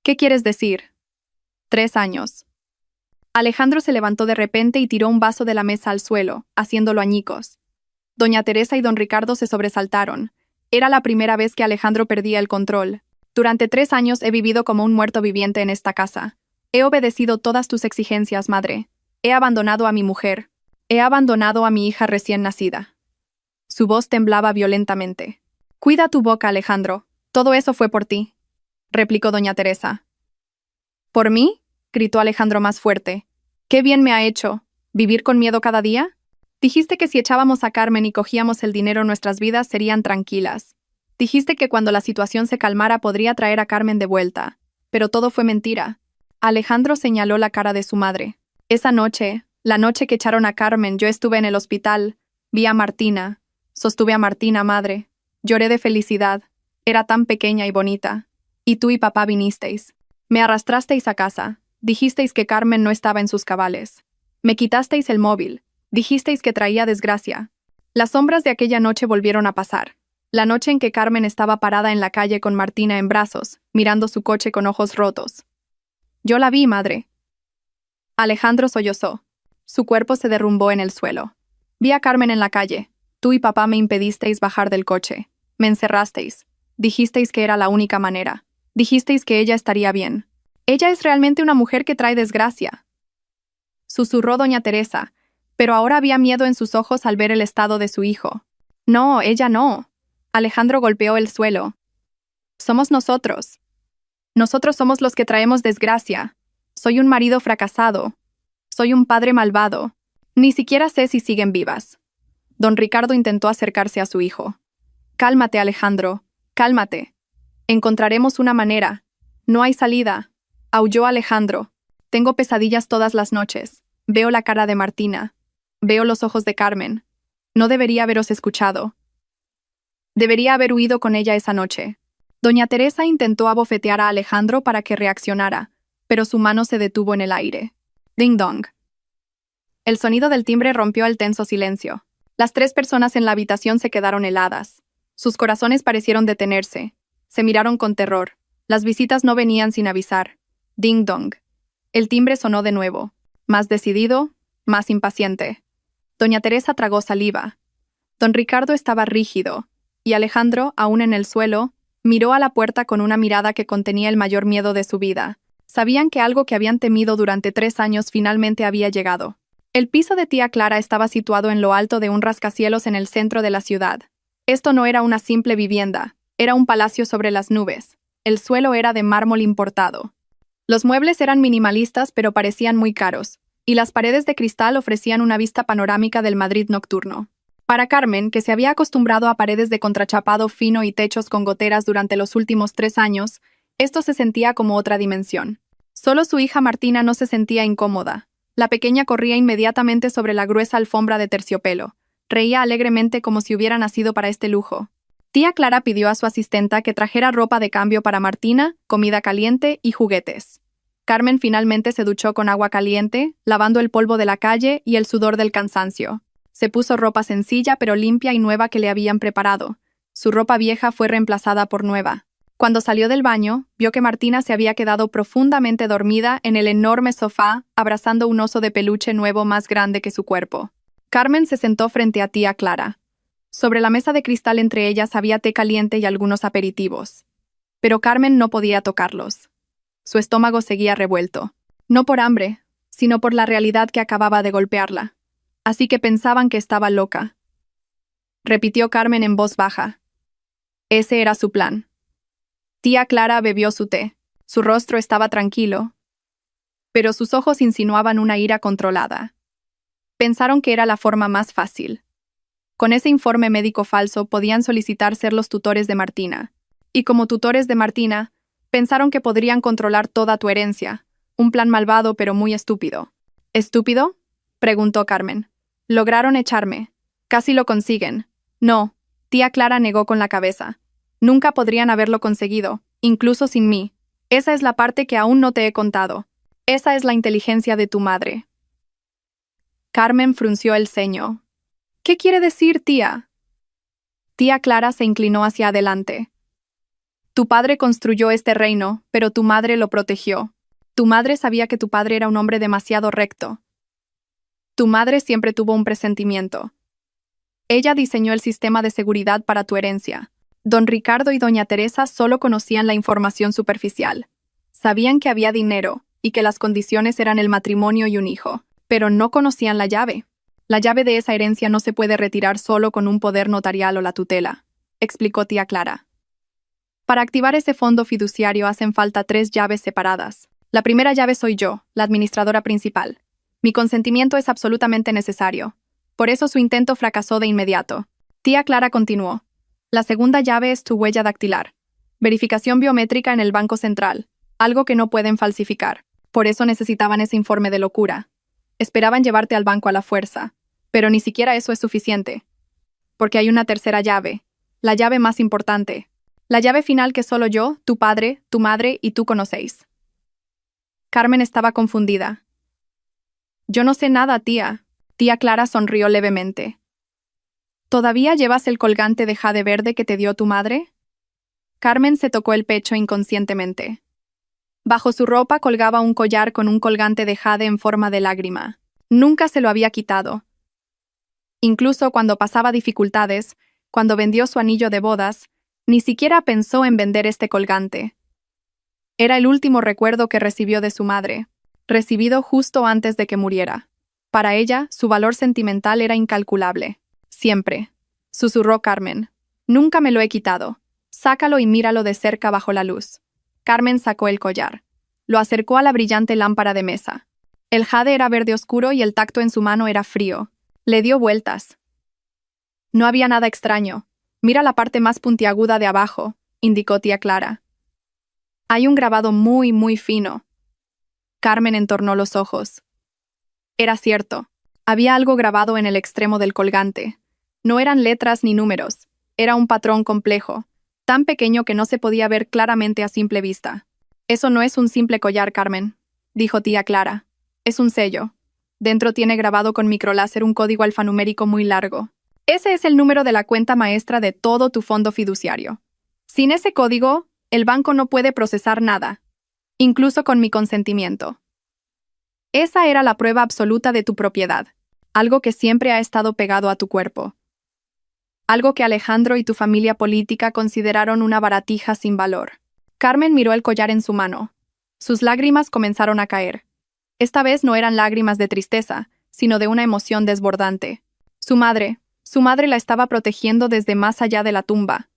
¿Qué quieres decir? 3 años. Alejandro se levantó de repente y tiró un vaso de la mesa al suelo, haciéndolo añicos. Doña Teresa y don Ricardo se sobresaltaron. Era la primera vez que Alejandro perdía el control. Durante 3 años he vivido como un muerto viviente en esta casa. He obedecido todas tus exigencias, madre. He abandonado a mi mujer. He abandonado a mi hija recién nacida. Su voz temblaba violentamente. Cuida tu boca, Alejandro. Todo eso fue por ti, replicó doña Teresa. ¿Por mí?, gritó Alejandro más fuerte. ¿Qué bien me ha hecho? ¿Vivir con miedo cada día? Dijiste que si echábamos a Carmen y cogíamos el dinero nuestras vidas serían tranquilas. Dijiste que cuando la situación se calmara podría traer a Carmen de vuelta. Pero todo fue mentira. Alejandro señaló la cara de su madre. Esa noche, la noche que echaron a Carmen, yo estuve en el hospital. Vi a Martina. Sostuve a Martina, madre. Lloré de felicidad. Era tan pequeña y bonita. Y tú y papá vinisteis. Me arrastrasteis a casa. Dijisteis que Carmen no estaba en sus cabales. Me quitasteis el móvil. Dijisteis que traía desgracia. Las sombras de aquella noche volvieron a pasar. La noche en que Carmen estaba parada en la calle con Martina en brazos, mirando su coche con ojos rotos. Yo la vi, madre. Alejandro sollozó. Su cuerpo se derrumbó en el suelo. Vi a Carmen en la calle. Tú y papá me impedisteis bajar del coche. Me encerrasteis. Dijisteis que era la única manera. Dijisteis que ella estaría bien. Ella es realmente una mujer que trae desgracia. Susurró doña Teresa, pero ahora había miedo en sus ojos al ver el estado de su hijo. No, ella no. Alejandro golpeó el suelo. Somos nosotros. Nosotros somos los que traemos desgracia. Soy un marido fracasado. Soy un padre malvado. Ni siquiera sé si siguen vivas. Don Ricardo intentó acercarse a su hijo. Cálmate, Alejandro. Cálmate. Encontraremos una manera. No hay salida. Aulló Alejandro. Tengo pesadillas todas las noches. Veo la cara de Martina. Veo los ojos de Carmen. No debería haberos escuchado. Debería haber huido con ella esa noche. Doña Teresa intentó abofetear a Alejandro para que reaccionara, pero su mano se detuvo en el aire. Ding dong. El sonido del timbre rompió el tenso silencio. Las 3 personas en la habitación se quedaron heladas. Sus corazones parecieron detenerse. Se miraron con terror. Las visitas no venían sin avisar. Ding dong. El timbre sonó de nuevo. Más decidido, más impaciente. Doña Teresa tragó saliva. Don Ricardo estaba rígido, y Alejandro, aún en el suelo, miró a la puerta con una mirada que contenía el mayor miedo de su vida. Sabían que algo que habían temido durante 3 años finalmente había llegado. El piso de tía Clara estaba situado en lo alto de un rascacielos en el centro de la ciudad. Esto no era una simple vivienda, era un palacio sobre las nubes. El suelo era de mármol importado. Los muebles eran minimalistas pero parecían muy caros, y las paredes de cristal ofrecían una vista panorámica del Madrid nocturno. Para Carmen, que se había acostumbrado a paredes de contrachapado fino y techos con goteras durante los últimos 3 años, esto se sentía como otra dimensión. Solo su hija Martina no se sentía incómoda. La pequeña corría inmediatamente sobre la gruesa alfombra de terciopelo. Reía alegremente como si hubiera nacido para este lujo. Tía Clara pidió a su asistenta que trajera ropa de cambio para Martina, comida caliente y juguetes. Carmen finalmente se duchó con agua caliente, lavando el polvo de la calle y el sudor del cansancio. Se puso ropa sencilla pero limpia y nueva que le habían preparado. Su ropa vieja fue reemplazada por nueva. Cuando salió del baño, vio que Martina se había quedado profundamente dormida en el enorme sofá, abrazando un oso de peluche nuevo más grande que su cuerpo. Carmen se sentó frente a tía Clara. Sobre la mesa de cristal entre ellas había té caliente y algunos aperitivos. Pero Carmen no podía tocarlos. Su estómago seguía revuelto. No por hambre, sino por la realidad que acababa de golpearla. Así que pensaban que estaba loca. Repitió Carmen en voz baja. Ese era su plan. Tía Clara bebió su té. Su rostro estaba tranquilo, pero sus ojos insinuaban una ira controlada. Pensaron que era la forma más fácil. Con ese informe médico falso podían solicitar ser los tutores de Martina. Y como tutores de Martina, pensaron que podrían controlar toda tu herencia. Un plan malvado pero muy estúpido. ¿Estúpido?, preguntó Carmen. Lograron echarme. Casi lo consiguen. No, tía Clara negó con la cabeza. Nunca podrían haberlo conseguido, incluso sin mí. Esa es la parte que aún no te he contado. Esa es la inteligencia de tu madre. Carmen frunció el ceño. ¿Qué quiere decir, tía? Tía Clara se inclinó hacia adelante. Tu padre construyó este reino, pero tu madre lo protegió. Tu madre sabía que tu padre era un hombre demasiado recto. Tu madre siempre tuvo un presentimiento. Ella diseñó el sistema de seguridad para tu herencia. Don Ricardo y doña Teresa solo conocían la información superficial. Sabían que había dinero y que las condiciones eran el matrimonio y un hijo, pero no conocían la llave. La llave de esa herencia no se puede retirar solo con un poder notarial o la tutela, explicó tía Clara. Para activar ese fondo fiduciario hacen falta 3 llaves separadas. La primera llave soy yo, la administradora principal. Mi consentimiento es absolutamente necesario. Por eso su intento fracasó de inmediato. Tía Clara continuó. La segunda llave es tu huella dactilar. Verificación biométrica en el Banco Central, algo que no pueden falsificar. Por eso necesitaban ese informe de locura. Esperaban llevarte al banco a la fuerza, pero ni siquiera eso es suficiente. Porque hay una tercera llave, la llave más importante. La llave final que solo yo, tu padre, tu madre y tú conocéis. Carmen estaba confundida. Yo no sé nada, tía. Tía Clara sonrió levemente. ¿Todavía llevas el colgante de jade verde que te dio tu madre? Carmen se tocó el pecho inconscientemente. Bajo su ropa colgaba un collar con un colgante de jade en forma de lágrima. Nunca se lo había quitado. Incluso cuando pasaba dificultades, cuando vendió su anillo de bodas, ni siquiera pensó en vender este colgante. Era el último recuerdo que recibió de su madre, recibido justo antes de que muriera. Para ella, su valor sentimental era incalculable. Siempre, susurró Carmen. Nunca me lo he quitado. Sácalo y míralo de cerca bajo la luz. Carmen sacó el collar. Lo acercó a la brillante lámpara de mesa. El jade era verde oscuro y el tacto en su mano era frío. Le dio vueltas. No había nada extraño. Mira la parte más puntiaguda de abajo, indicó tía Clara. Hay un grabado muy, muy fino. Carmen entornó los ojos. Era cierto. Había algo grabado en el extremo del colgante. No eran letras ni números. Era un patrón complejo, tan pequeño que no se podía ver claramente a simple vista. Eso no es un simple collar, Carmen, dijo tía Clara. Es un sello. Dentro tiene grabado con microláser un código alfanumérico muy largo. Ese es el número de la cuenta maestra de todo tu fondo fiduciario. Sin ese código, el banco no puede procesar nada, incluso con mi consentimiento. Esa era la prueba absoluta de tu propiedad, algo que siempre ha estado pegado a tu cuerpo. Algo que Alejandro y tu familia política consideraron una baratija sin valor. Carmen miró el collar en su mano. Sus lágrimas comenzaron a caer. Esta vez no eran lágrimas de tristeza, sino de una emoción desbordante. Su madre la estaba protegiendo desde más allá de la tumba.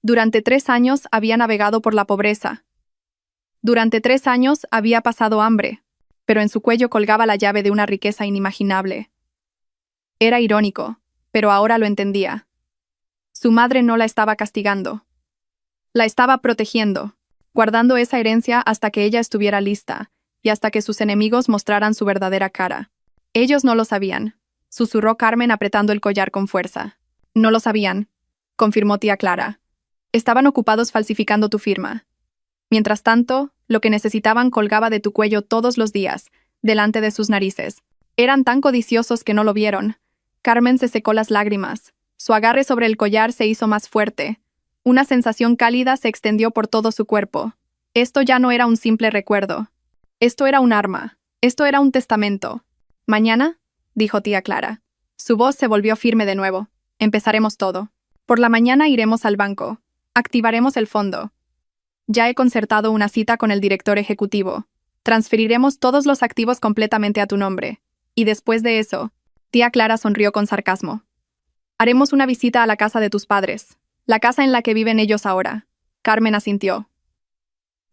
Durante 3 años había navegado por la pobreza. Durante 3 años había pasado hambre, pero en su cuello colgaba la llave de una riqueza inimaginable. Era irónico, pero ahora lo entendía. Su madre no la estaba castigando. La estaba protegiendo, guardando esa herencia hasta que ella estuviera lista, y hasta que sus enemigos mostraran su verdadera cara. Ellos no lo sabían, susurró Carmen apretando el collar con fuerza. No lo sabían, confirmó tía Clara. Estaban ocupados falsificando tu firma. Mientras tanto, Lo que necesitaban colgaba de tu cuello todos los días, delante de sus narices. Eran tan codiciosos que no lo vieron. Carmen se secó las lágrimas. Su agarre sobre el collar se hizo más fuerte. Una sensación cálida se extendió por todo su cuerpo. Esto ya no era un simple recuerdo. Esto era un arma. Esto era un testamento. «¿Mañana?», dijo tía Clara. Su voz se volvió firme de nuevo. «Empezaremos todo. Por la mañana iremos al banco. Activaremos el fondo. Ya he concertado una cita con el director ejecutivo. Transferiremos todos los activos completamente a tu nombre. Y después de eso», tía Clara sonrió con sarcasmo, «haremos una visita a la casa de tus padres, la casa en la que viven ellos ahora». Carmen asintió.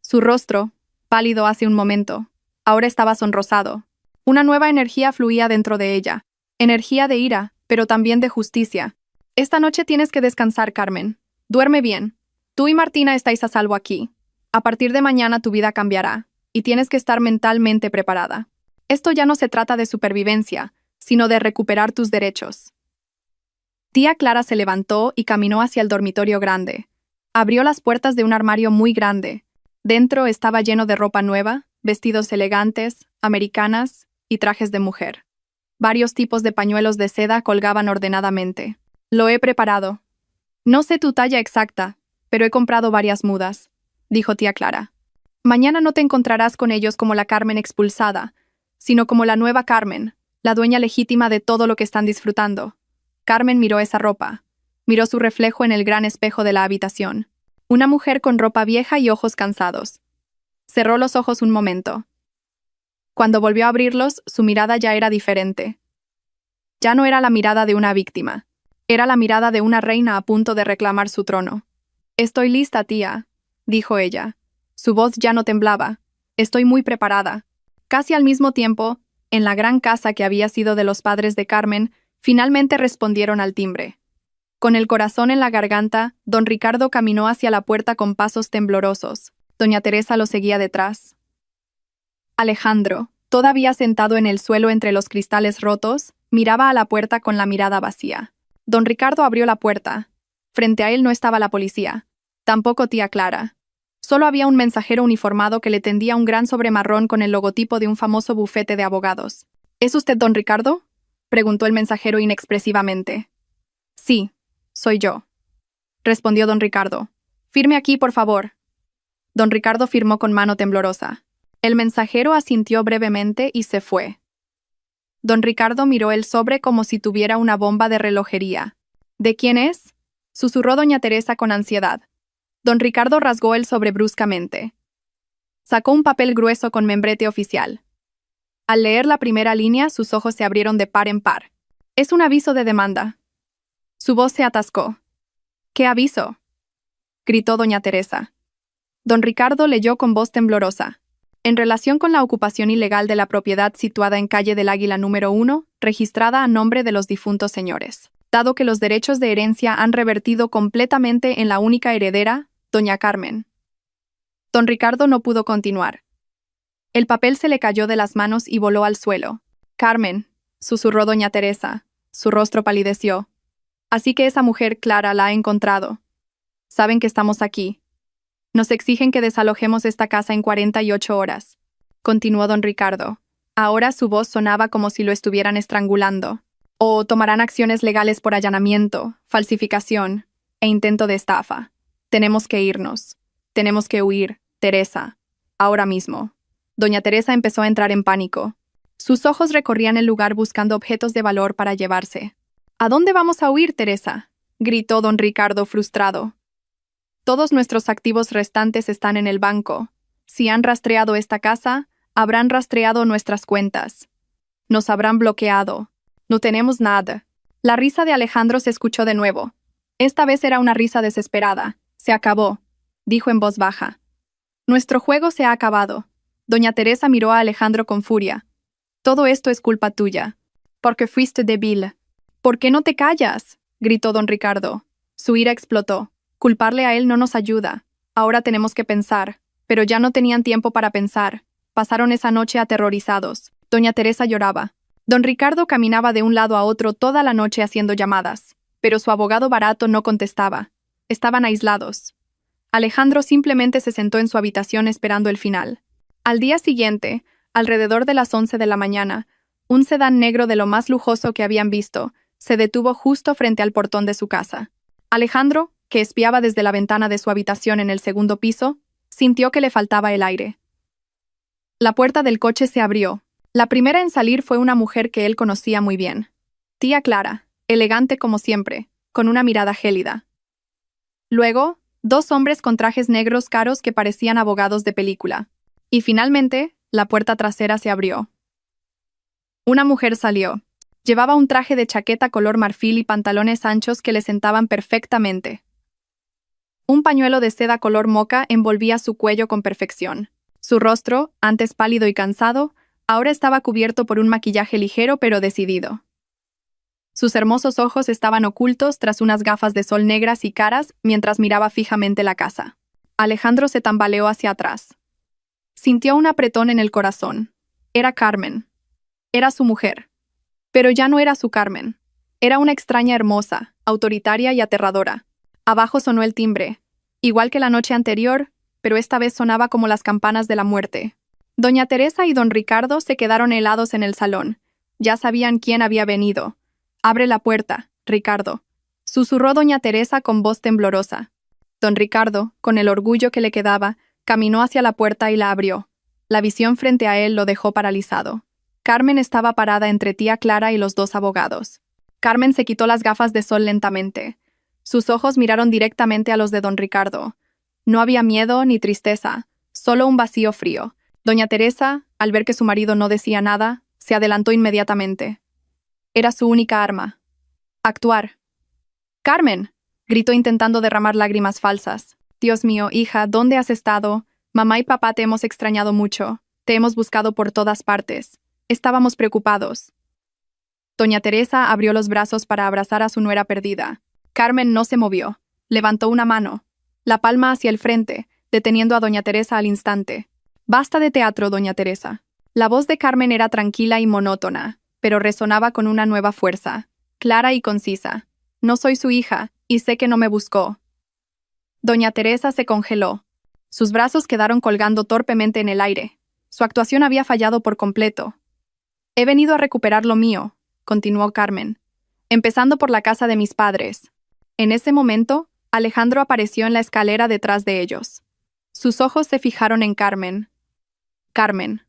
Su rostro, pálido hace un momento, ahora estaba sonrosado. Una nueva energía fluía dentro de ella. Energía de ira, pero también de justicia. «Esta noche tienes que descansar, Carmen. Duerme bien. Tú y Martina estáis a salvo aquí. A partir de mañana tu vida cambiará, y tienes que estar mentalmente preparada. Esto ya no se trata de supervivencia, sino de recuperar tus derechos». Tía Clara se levantó y caminó hacia el dormitorio grande. Abrió las puertas de un armario muy grande. Dentro estaba lleno de ropa nueva, vestidos elegantes, americanas y trajes de mujer. Varios tipos de pañuelos de seda colgaban ordenadamente. «Lo he preparado. No sé tu talla exacta, pero he comprado varias mudas», dijo tía Clara. «Mañana no te encontrarás con ellos como la Carmen expulsada, sino como la nueva Carmen, la dueña legítima de todo lo que están disfrutando». Carmen miró esa ropa. Miró su reflejo en el gran espejo de la habitación. Una mujer con ropa vieja y ojos cansados. Cerró los ojos un momento. Cuando volvió a abrirlos, su mirada ya era diferente. Ya no era la mirada de una víctima. Era la mirada de una reina a punto de reclamar su trono. «Estoy lista, tía», dijo ella. Su voz ya no temblaba. «Estoy muy preparada». Casi al mismo tiempo, en la gran casa que había sido de los padres de Carmen, finalmente respondieron al timbre. Con el corazón en la garganta, don Ricardo caminó hacia la puerta con pasos temblorosos. Doña Teresa lo seguía detrás. Alejandro, todavía sentado en el suelo entre los cristales rotos, miraba a la puerta con la mirada vacía. Don Ricardo abrió la puerta. Frente a él no estaba la policía. Tampoco tía Clara. Solo había un mensajero uniformado que le tendía un gran sobre marrón con el logotipo de un famoso bufete de abogados. «¿Es usted don Ricardo?», preguntó el mensajero inexpresivamente. «Sí, soy yo», respondió don Ricardo. «Firme aquí, por favor». Don Ricardo firmó con mano temblorosa. El mensajero asintió brevemente y se fue. Don Ricardo miró el sobre como si tuviera una bomba de relojería. «¿De quién es?», susurró doña Teresa con ansiedad. Don Ricardo rasgó el sobre bruscamente. Sacó un papel grueso con membrete oficial. Al leer la primera línea, sus ojos se abrieron de par en par. «Es un aviso de demanda». Su voz se atascó. «¿Qué aviso?», gritó doña Teresa. Don Ricardo leyó con voz temblorosa. «En relación con la ocupación ilegal de la propiedad situada en calle del Águila número 1, registrada a nombre de los difuntos señores. Dado que los derechos de herencia han revertido completamente en la única heredera, doña Carmen». Don Ricardo no pudo continuar. El papel se le cayó de las manos y voló al suelo. «Carmen», susurró doña Teresa. Su rostro palideció. «Así que esa mujer Clara la ha encontrado. Saben que estamos aquí. Nos exigen que desalojemos esta casa en 48 horas», continuó don Ricardo. Ahora su voz sonaba como si lo estuvieran estrangulando. «O tomarán acciones legales por allanamiento, falsificación e intento de estafa. Tenemos que irnos. Tenemos que huir, Teresa. Ahora mismo». Doña Teresa empezó a entrar en pánico. Sus ojos recorrían el lugar buscando objetos de valor para llevarse. «¿A dónde vamos a huir, Teresa?», gritó don Ricardo frustrado. «Todos nuestros activos restantes están en el banco. Si han rastreado esta casa, habrán rastreado nuestras cuentas. Nos habrán bloqueado. No tenemos nada». La risa de Alejandro se escuchó de nuevo. Esta vez era una risa desesperada. «Se acabó», dijo en voz baja. «Nuestro juego se ha acabado». Doña Teresa miró a Alejandro con furia. «Todo esto es culpa tuya. Porque fuiste débil». «¿Por qué no te callas?», gritó don Ricardo. Su ira explotó. «Culparle a él no nos ayuda. Ahora tenemos que pensar». Pero ya no tenían tiempo para pensar. Pasaron esa noche aterrorizados. Doña Teresa lloraba. Don Ricardo caminaba de un lado a otro toda la noche haciendo llamadas. Pero su abogado barato no contestaba. Estaban aislados. Alejandro simplemente se sentó en su habitación esperando el final. Al día siguiente, alrededor de las 11 de la mañana, un sedán negro de lo más lujoso que habían visto se detuvo justo frente al portón de su casa. Alejandro, que espiaba desde la ventana de su habitación en el segundo piso, sintió que le faltaba el aire. La puerta del coche se abrió. La primera en salir fue una mujer que él conocía muy bien. Tía Clara, elegante como siempre, con una mirada gélida. Luego, dos hombres con trajes negros caros que parecían abogados de película. Y finalmente, la puerta trasera se abrió. Una mujer salió. Llevaba un traje de chaqueta color marfil y pantalones anchos que le sentaban perfectamente. Un pañuelo de seda color moca envolvía su cuello con perfección. Su rostro, antes pálido y cansado, ahora estaba cubierto por un maquillaje ligero pero decidido. Sus hermosos ojos estaban ocultos tras unas gafas de sol negras y caras mientras miraba fijamente la casa. Alejandro se tambaleó hacia atrás. Sintió un apretón en el corazón. Era Carmen. Era su mujer. Pero ya no era su Carmen. Era una extraña hermosa, autoritaria y aterradora. Abajo sonó el timbre, igual que la noche anterior, pero esta vez sonaba como las campanas de la muerte. Doña Teresa y don Ricardo se quedaron helados en el salón. Ya sabían quién había venido. «Abre la puerta, Ricardo», susurró doña Teresa con voz temblorosa. Don Ricardo, con el orgullo que le quedaba, caminó hacia la puerta y la abrió. La visión frente a él lo dejó paralizado. Carmen estaba parada entre tía Clara y los dos abogados. Carmen se quitó las gafas de sol lentamente. Sus ojos miraron directamente a los de don Ricardo. No había miedo ni tristeza, solo un vacío frío. Doña Teresa, al ver que su marido no decía nada, se adelantó inmediatamente. Era su única arma. Actuar. «¡Carmen!», gritó intentando derramar lágrimas falsas. «Dios mío, hija, ¿dónde has estado? Mamá y papá te hemos extrañado mucho. Te hemos buscado por todas partes. Estábamos preocupados». Doña Teresa abrió los brazos para abrazar a su nuera perdida. Carmen no se movió. Levantó una mano, la palma hacia el frente, deteniendo a doña Teresa al instante. «Basta de teatro, doña Teresa». La voz de Carmen era tranquila y monótona, pero resonaba con una nueva fuerza, clara y concisa. «No soy su hija, y sé que no me buscó». Doña Teresa se congeló. Sus brazos quedaron colgando torpemente en el aire. Su actuación había fallado por completo. «He venido a recuperar lo mío», continuó Carmen, «empezando por la casa de mis padres». En ese momento, Alejandro apareció en la escalera detrás de ellos. Sus ojos se fijaron en Carmen. Carmen.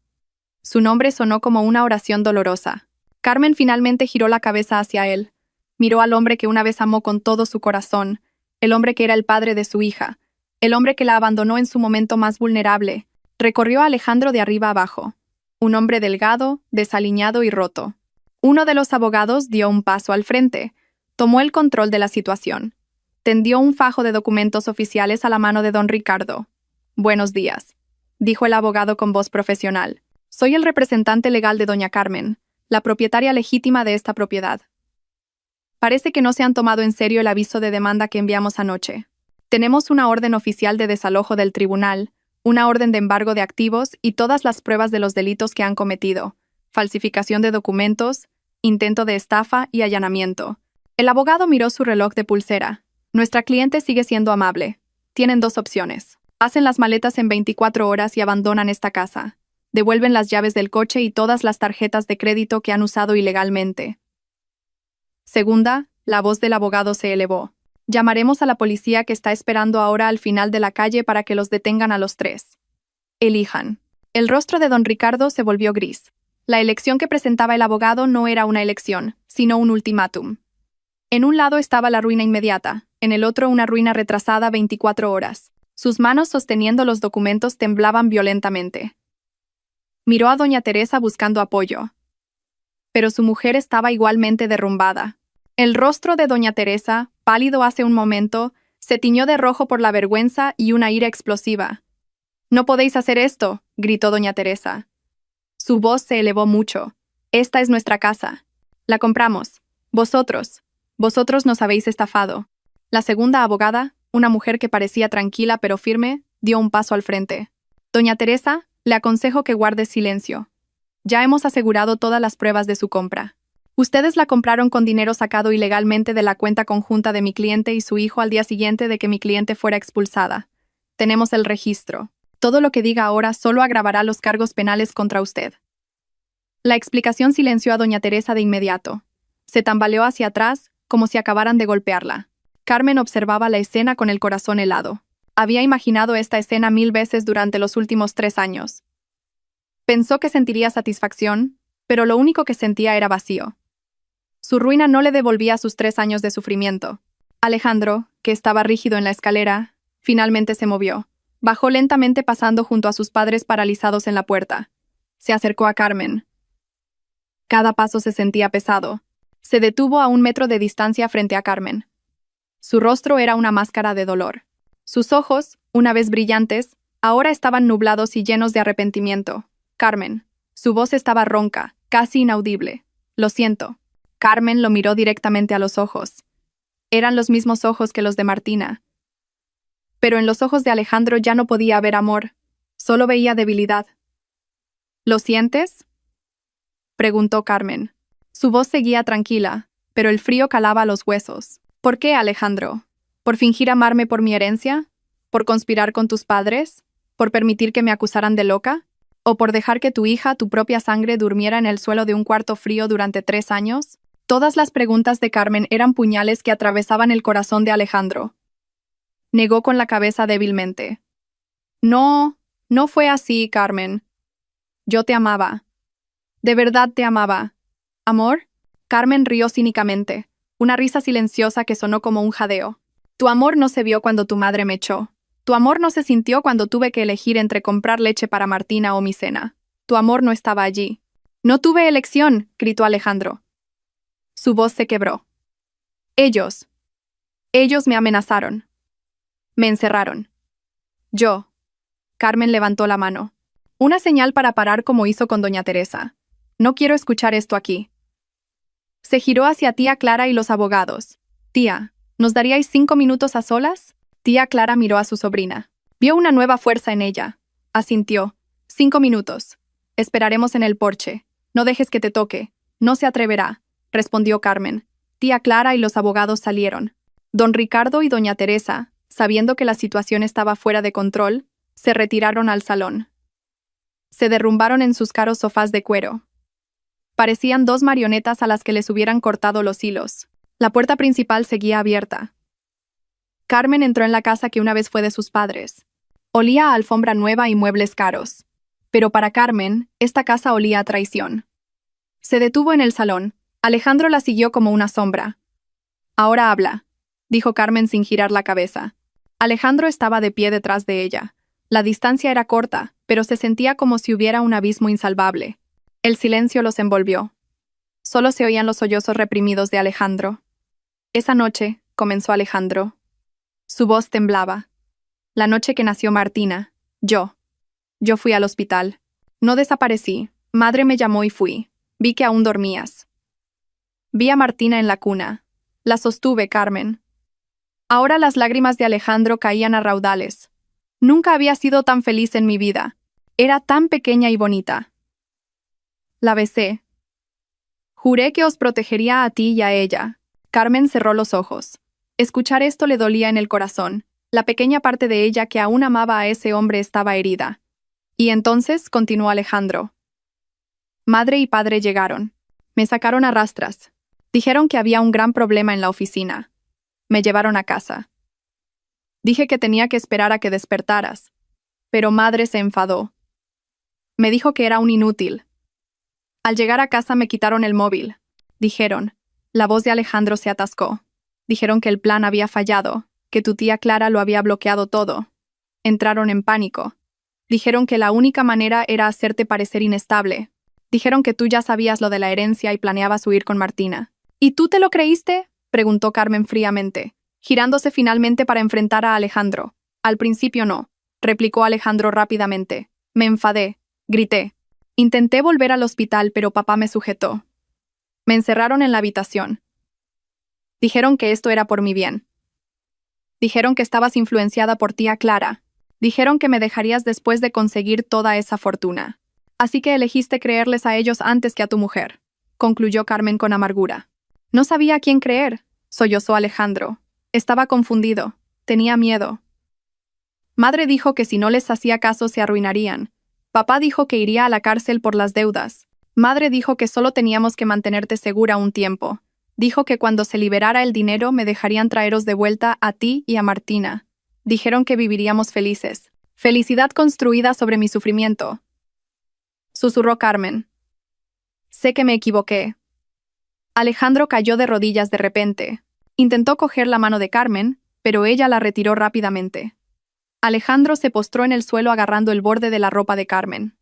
Su nombre sonó como una oración dolorosa. Carmen finalmente giró la cabeza hacia él. Miró al hombre que una vez amó con todo su corazón, el hombre que era el padre de su hija, el hombre que la abandonó en su momento más vulnerable. Recorrió a Alejandro de arriba abajo. Un hombre delgado, desaliñado y roto. Uno de los abogados dio un paso al frente, tomó el control de la situación. Tendió un fajo de documentos oficiales a la mano de don Ricardo. «Buenos días», dijo el abogado con voz profesional. «Soy el representante legal de doña Carmen, la propietaria legítima de esta propiedad. Parece que no se han tomado en serio el aviso de demanda que enviamos anoche. Tenemos una orden oficial de desalojo del tribunal, una orden de embargo de activos y todas las pruebas de los delitos que han cometido: falsificación de documentos, intento de estafa y allanamiento». El abogado miró su reloj de pulsera. «Nuestra cliente sigue siendo amable. Tienen dos opciones. Hacen las maletas en 24 horas y abandonan esta casa. Devuelven las llaves del coche y todas las tarjetas de crédito que han usado ilegalmente. Segunda, la voz del abogado se elevó. Llamaremos a la policía que está esperando ahora al final de la calle para que los detengan a los tres. Elijan». El rostro de don Ricardo se volvió gris. La elección que presentaba el abogado no era una elección, sino un ultimátum. En un lado estaba la ruina inmediata, en el otro una ruina retrasada 24 horas. Sus manos sosteniendo los documentos temblaban violentamente. Miró a doña Teresa buscando apoyo. Pero su mujer estaba igualmente derrumbada. El rostro de doña Teresa, pálido hace un momento, se tiñó de rojo por la vergüenza y una ira explosiva. «No podéis hacer esto», gritó doña Teresa. Su voz se elevó mucho. «Esta es nuestra casa. La compramos. Vosotros nos habéis estafado». La segunda abogada, una mujer que parecía tranquila pero firme, dio un paso al frente. «Doña Teresa, le aconsejo que guarde silencio. Ya hemos asegurado todas las pruebas de su compra. Ustedes la compraron con dinero sacado ilegalmente de la cuenta conjunta de mi cliente y su hijo al día siguiente de que mi cliente fuera expulsada. Tenemos el registro. Todo lo que diga ahora solo agravará los cargos penales contra usted. La explicación silenció a doña Teresa de inmediato. Se tambaleó hacia atrás, como si acabaran de golpearla. Carmen observaba la escena con el corazón helado. Había imaginado esta escena 1000 veces durante los últimos 3 años. Pensó que sentiría satisfacción, pero lo único que sentía era vacío. Su ruina no le devolvía sus 3 años de sufrimiento. Alejandro, que estaba rígido en la escalera, finalmente se movió. Bajó lentamente pasando junto a sus padres paralizados en la puerta. Se acercó a Carmen. Cada paso se sentía pesado. Se detuvo a 1 metro de distancia frente a Carmen. Su rostro era una máscara de dolor. Sus ojos, una vez brillantes, ahora estaban nublados y llenos de arrepentimiento. Carmen. Su voz estaba ronca, casi inaudible. Lo siento. Carmen lo miró directamente a los ojos. Eran los mismos ojos que los de Martina. Pero en los ojos de Alejandro ya no podía haber amor, solo veía debilidad. ¿Lo sientes?, preguntó Carmen. Su voz seguía tranquila, pero el frío calaba los huesos. ¿Por qué, Alejandro? ¿Por fingir amarme por mi herencia? ¿Por conspirar con tus padres? ¿Por permitir que me acusaran de loca? ¿O por dejar que tu hija, tu propia sangre, durmiera en el suelo de un cuarto frío durante 3 años? Todas las preguntas de Carmen eran puñales que atravesaban el corazón de Alejandro. Negó con la cabeza débilmente. No fue así, Carmen. Yo te amaba. De verdad te amaba. ¿Amor? Carmen rió cínicamente, una risa silenciosa que sonó como un jadeo. Tu amor no se vio cuando tu madre me echó. Tu amor no se sintió cuando tuve que elegir entre comprar leche para Martina o mi cena. Tu amor no estaba allí. No tuve elección, gritó Alejandro. Su voz se quebró. Ellos me amenazaron. Me encerraron. Yo. Carmen levantó la mano. Una señal para parar como hizo con doña Teresa. No quiero escuchar esto aquí. Se giró hacia tía Clara y los abogados. Tía, ¿nos daríais 5 minutos a solas? Tía Clara miró a su sobrina. Vio una nueva fuerza en ella. Asintió. 5 minutos. Esperaremos en el porche. No dejes que te toque. No se atreverá, respondió Carmen. Tía Clara y los abogados salieron. Don Ricardo y doña Teresa, sabiendo que la situación estaba fuera de control, se retiraron al salón. Se derrumbaron en sus caros sofás de cuero. Parecían 2 marionetas a las que les hubieran cortado los hilos. La puerta principal seguía abierta. Carmen entró en la casa que una vez fue de sus padres. Olía a alfombra nueva y muebles caros. Pero para Carmen, esta casa olía a traición. Se detuvo en el salón. Alejandro la siguió como una sombra. Ahora habla, dijo Carmen sin girar la cabeza. Alejandro estaba de pie detrás de ella. La distancia era corta, pero se sentía como si hubiera un abismo insalvable. El silencio los envolvió. Solo se oían los sollozos reprimidos de Alejandro. Esa noche, comenzó Alejandro. Su voz temblaba. La noche que nació Martina, yo fui al hospital. No desaparecí. Madre me llamó y fui. Vi que aún dormías. Vi a Martina en la cuna. La sostuve, Carmen. Ahora las lágrimas de Alejandro caían a raudales. Nunca había sido tan feliz en mi vida. Era tan pequeña y bonita. La besé. Juré que os protegería a ti y a ella. Carmen cerró los ojos. Escuchar esto le dolía en el corazón. La pequeña parte de ella que aún amaba a ese hombre estaba herida. Y entonces, continuó Alejandro. Madre y padre llegaron. Me sacaron a rastras. Dijeron que había un gran problema en la oficina. Me llevaron a casa. Dije que tenía que esperar a que despertaras. Pero madre se enfadó. Me dijo que era un inútil. Al llegar a casa me quitaron el móvil. Dijeron. La voz de Alejandro se atascó. Dijeron que el plan había fallado, que tu tía Clara lo había bloqueado todo. Entraron en pánico. Dijeron que la única manera era hacerte parecer inestable. Dijeron que tú ya sabías lo de la herencia y planeabas huir con Martina. ¿Y tú te lo creíste?, preguntó Carmen fríamente, girándose finalmente para enfrentar a Alejandro. Al principio no, replicó Alejandro rápidamente. Me enfadé, grité. Intenté volver al hospital, pero papá me sujetó. Me encerraron en la habitación. Dijeron que esto era por mi bien. Dijeron que estabas influenciada por tía Clara. Dijeron que me dejarías después de conseguir toda esa fortuna. Así que elegiste creerles a ellos antes que a tu mujer, concluyó Carmen con amargura. No sabía a quién creer, sollozó Alejandro. Estaba confundido. Tenía miedo. Madre dijo que si no les hacía caso se arruinarían. Papá dijo que iría a la cárcel por las deudas. Madre dijo que solo teníamos que mantenerte segura un tiempo. Dijo que cuando se liberara el dinero me dejarían traeros de vuelta a ti y a Martina. Dijeron que viviríamos felices. Felicidad construida sobre mi sufrimiento. Susurró Carmen. Sé que me equivoqué. Alejandro cayó de rodillas de repente. Intentó coger la mano de Carmen, pero ella la retiró rápidamente. Alejandro se postró en el suelo agarrando el borde de la ropa de Carmen.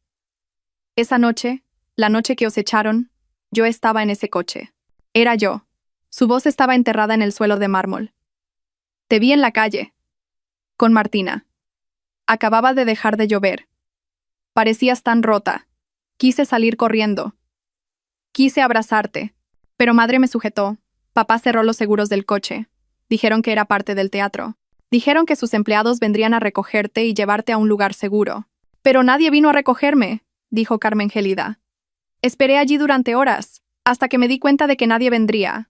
Esa noche, la noche que os echaron, yo estaba en ese coche. Era yo. Su voz estaba enterrada en el suelo de mármol. Te vi en la calle. Con Martina. Acababa de dejar de llover. Parecías tan rota. Quise salir corriendo. Quise abrazarte. Pero madre me sujetó. Papá cerró los seguros del coche. Dijeron que era parte del teatro. Dijeron que sus empleados vendrían a recogerte y llevarte a un lugar seguro. Pero nadie vino a recogerme, dijo Carmen gélida. Esperé allí durante horas, hasta que me di cuenta de que nadie vendría.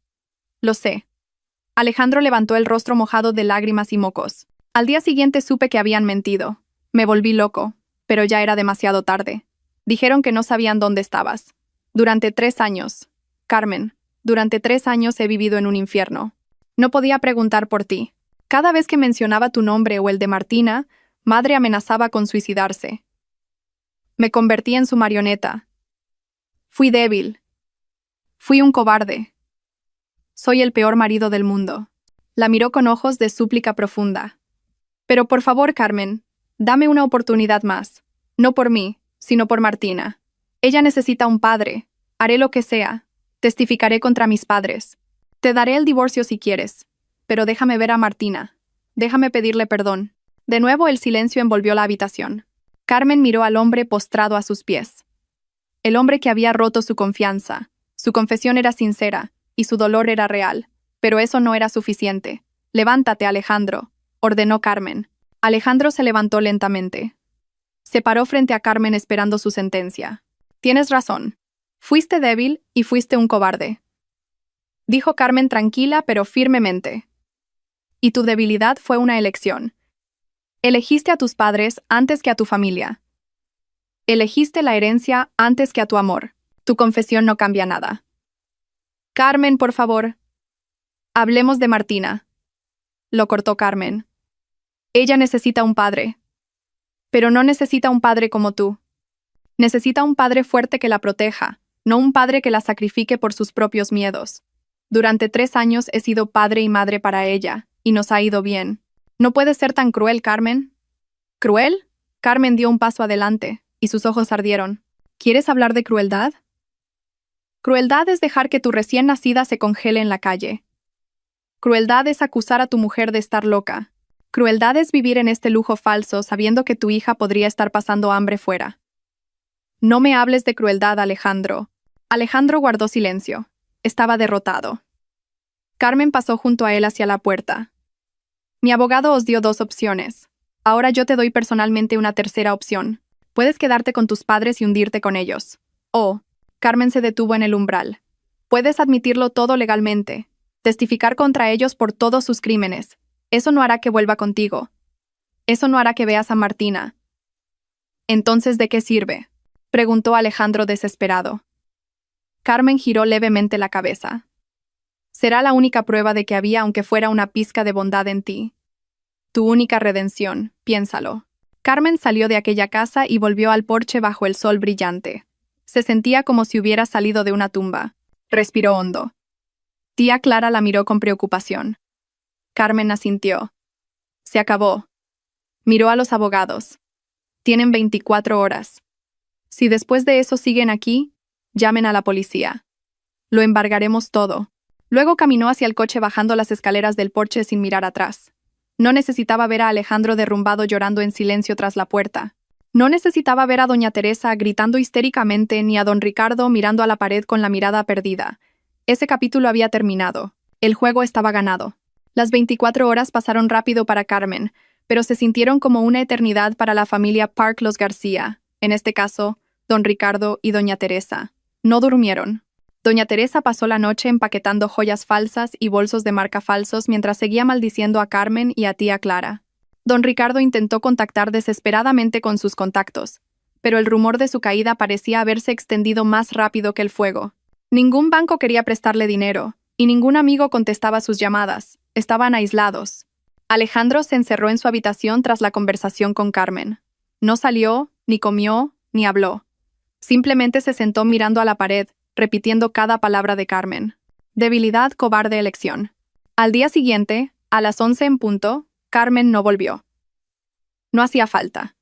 Lo sé. Alejandro levantó el rostro mojado de lágrimas y mocos. Al día siguiente supe que habían mentido. Me volví loco, pero ya era demasiado tarde. Dijeron que no sabían dónde estabas. Durante 3 años. Carmen, durante 3 años he vivido en un infierno. No podía preguntar por ti. Cada vez que mencionaba tu nombre o el de Martina, madre amenazaba con suicidarse. Me convertí en su marioneta. Fui débil. Fui un cobarde. Soy el peor marido del mundo. La miró con ojos de súplica profunda. Pero por favor, Carmen, dame una oportunidad más. No por mí, sino por Martina. Ella necesita un padre. Haré lo que sea. Testificaré contra mis padres. Te daré el divorcio si quieres. Pero déjame ver a Martina. Déjame pedirle perdón. De nuevo el silencio envolvió la habitación. Carmen miró al hombre postrado a sus pies. El hombre que había roto su confianza. Su confesión era sincera, y su dolor era real. Pero eso no era suficiente. Levántate, Alejandro, ordenó Carmen. Alejandro se levantó lentamente. Se paró frente a Carmen esperando su sentencia. Tienes razón. Fuiste débil y fuiste un cobarde. Dijo Carmen tranquila pero firmemente. Y tu debilidad fue una elección. Elegiste a tus padres antes que a tu familia. Elegiste la herencia antes que a tu amor. Tu confesión no cambia nada. Carmen, por favor. Hablemos de Martina. Lo cortó Carmen. Ella necesita un padre. Pero no necesita un padre como tú. Necesita un padre fuerte que la proteja, no un padre que la sacrifique por sus propios miedos. Durante 3 años he sido padre y madre para ella, y nos ha ido bien. ¿No puedes ser tan cruel, Carmen? ¿Cruel? Carmen dio un paso adelante, y sus ojos ardieron. ¿Quieres hablar de crueldad? Crueldad es dejar que tu recién nacida se congele en la calle. Crueldad es acusar a tu mujer de estar loca. Crueldad es vivir en este lujo falso sabiendo que tu hija podría estar pasando hambre fuera. No me hables de crueldad, Alejandro. Alejandro guardó silencio. Estaba derrotado. Carmen pasó junto a él hacia la puerta. Mi abogado os dio 2 opciones. Ahora yo te doy personalmente una tercera opción. Puedes quedarte con tus padres y hundirte con ellos. O, Carmen se detuvo en el umbral. Puedes admitirlo todo legalmente. Testificar contra ellos por todos sus crímenes. Eso no hará que vuelva contigo. Eso no hará que veas a Martina. ¿Entonces de qué sirve?, preguntó Alejandro desesperado. Carmen giró levemente la cabeza. Será la única prueba de que había, aunque fuera una pizca de bondad en ti. Tu única redención, piénsalo. Carmen salió de aquella casa y volvió al porche bajo el sol brillante. Se sentía como si hubiera salido de una tumba. Respiró hondo. Tía Clara la miró con preocupación. Carmen asintió. Se acabó. Miró a los abogados. Tienen 24 horas. Si después de eso siguen aquí, llamen a la policía. Lo embargaremos todo. Luego caminó hacia el coche bajando las escaleras del porche sin mirar atrás. No necesitaba ver a Alejandro derrumbado llorando en silencio tras la puerta. No necesitaba ver a doña Teresa gritando histéricamente ni a don Ricardo mirando a la pared con la mirada perdida. Ese capítulo había terminado. El juego estaba ganado. Las 24 horas pasaron rápido para Carmen, pero se sintieron como una eternidad para la familia Park Los García, en este caso, don Ricardo y doña Teresa. No durmieron. Doña Teresa pasó la noche empaquetando joyas falsas y bolsos de marca falsos mientras seguía maldiciendo a Carmen y a tía Clara. Don Ricardo intentó contactar desesperadamente con sus contactos, pero el rumor de su caída parecía haberse extendido más rápido que el fuego. Ningún banco quería prestarle dinero, y ningún amigo contestaba sus llamadas. Estaban aislados. Alejandro se encerró en su habitación tras la conversación con Carmen. No salió, ni comió, ni habló. Simplemente se sentó mirando a la pared, repitiendo cada palabra de Carmen. Debilidad, cobarde elección. Al día siguiente, a las 11 en punto, Carmen no volvió. No hacía falta.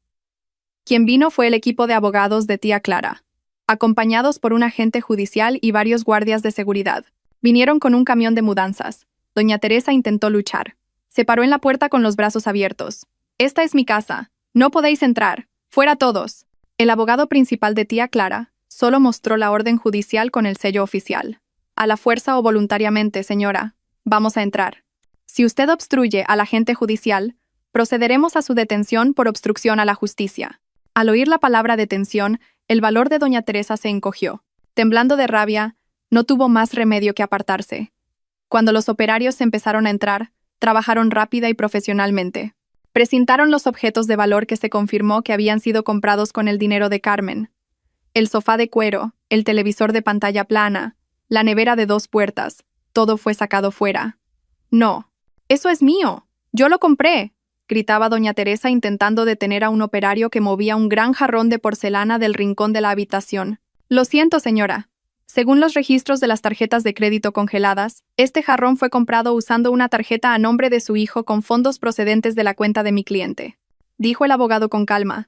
Quien vino fue el equipo de abogados de tía Clara, acompañados por un agente judicial y varios guardias de seguridad. Vinieron con un camión de mudanzas. Doña Teresa intentó luchar. Se paró en la puerta con los brazos abiertos. «Esta es mi casa. No podéis entrar. Fuera todos». El abogado principal de tía Clara solo mostró la orden judicial con el sello oficial. «A la fuerza o voluntariamente, señora. Vamos a entrar. Si usted obstruye al agente judicial, procederemos a su detención por obstrucción a la justicia». Al oír la palabra detención, el valor de doña Teresa se encogió. Temblando de rabia, no tuvo más remedio que apartarse. Cuando los operarios empezaron a entrar, trabajaron rápida y profesionalmente. Presentaron los objetos de valor que se confirmó que habían sido comprados con el dinero de Carmen. El sofá de cuero, el televisor de pantalla plana, la nevera de 2 puertas, todo fue sacado fuera. «No, eso es mío. Yo lo compré», gritaba doña Teresa intentando detener a un operario que movía un gran jarrón de porcelana del rincón de la habitación. «Lo siento, señora. Según los registros de las tarjetas de crédito congeladas, este jarrón fue comprado usando una tarjeta a nombre de su hijo con fondos procedentes de la cuenta de mi cliente», dijo el abogado con calma.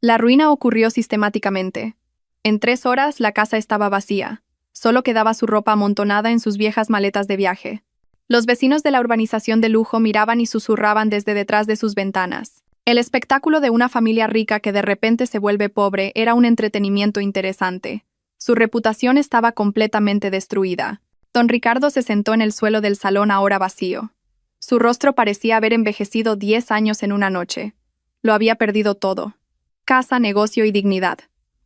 La ruina ocurrió sistemáticamente. En 3 horas la casa estaba vacía. Solo quedaba su ropa amontonada en sus viejas maletas de viaje. Los vecinos de la urbanización de lujo miraban y susurraban desde detrás de sus ventanas. El espectáculo de una familia rica que de repente se vuelve pobre era un entretenimiento interesante. Su reputación estaba completamente destruida. Don Ricardo se sentó en el suelo del salón ahora vacío. Su rostro parecía haber envejecido 10 años en una noche. Lo había perdido todo. Casa, negocio y dignidad.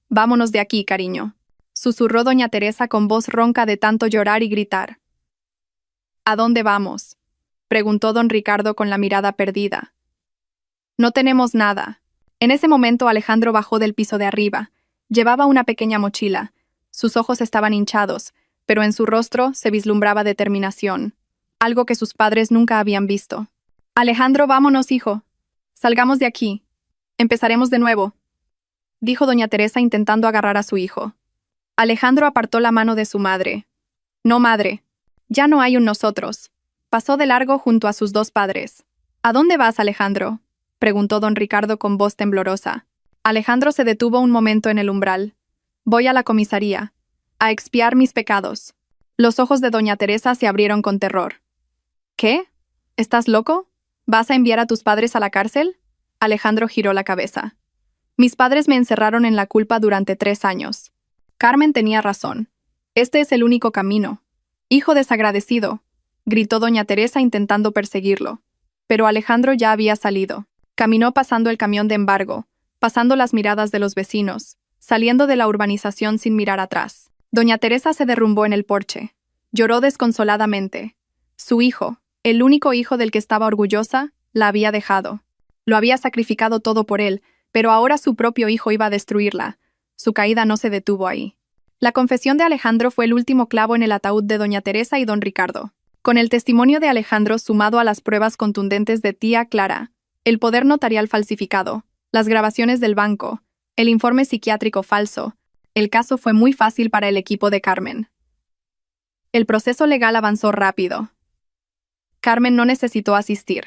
«Vámonos de aquí, cariño», susurró doña Teresa con voz ronca de tanto llorar y gritar. «¿A dónde vamos?», preguntó don Ricardo con la mirada perdida. «No tenemos nada». En ese momento Alejandro bajó del piso de arriba. Llevaba una pequeña mochila. Sus ojos estaban hinchados, pero en su rostro se vislumbraba determinación, algo que sus padres nunca habían visto. «Alejandro, vámonos, hijo. Salgamos de aquí. Empezaremos de nuevo», dijo doña Teresa intentando agarrar a su hijo. Alejandro apartó la mano de su madre. «No, madre. Ya no hay un nosotros». Pasó de largo junto a sus 2 padres. «¿A dónde vas, Alejandro?», preguntó don Ricardo con voz temblorosa. Alejandro se detuvo un momento en el umbral. «Voy a la comisaría, a expiar mis pecados». Los ojos de doña Teresa se abrieron con terror. «¿Qué? ¿Estás loco? ¿Vas a enviar a tus padres a la cárcel?». Alejandro giró la cabeza. «Mis padres me encerraron en la culpa durante 3 años. Carmen tenía razón. Este es el único camino». «Hijo desagradecido», gritó doña Teresa intentando perseguirlo. Pero Alejandro ya había salido. Caminó pasando el camión de embargo, pasando las miradas de los vecinos, saliendo de la urbanización sin mirar atrás. Doña Teresa se derrumbó en el porche. Lloró desconsoladamente. Su hijo, el único hijo del que estaba orgullosa, la había dejado. Lo había sacrificado todo por él, pero ahora su propio hijo iba a destruirla. Su caída no se detuvo ahí. La confesión de Alejandro fue el último clavo en el ataúd de doña Teresa y don Ricardo. Con el testimonio de Alejandro sumado a las pruebas contundentes de tía Clara, el poder notarial falsificado, las grabaciones del banco, el informe psiquiátrico falso, el caso fue muy fácil para el equipo de Carmen. El proceso legal avanzó rápido. Carmen no necesitó asistir.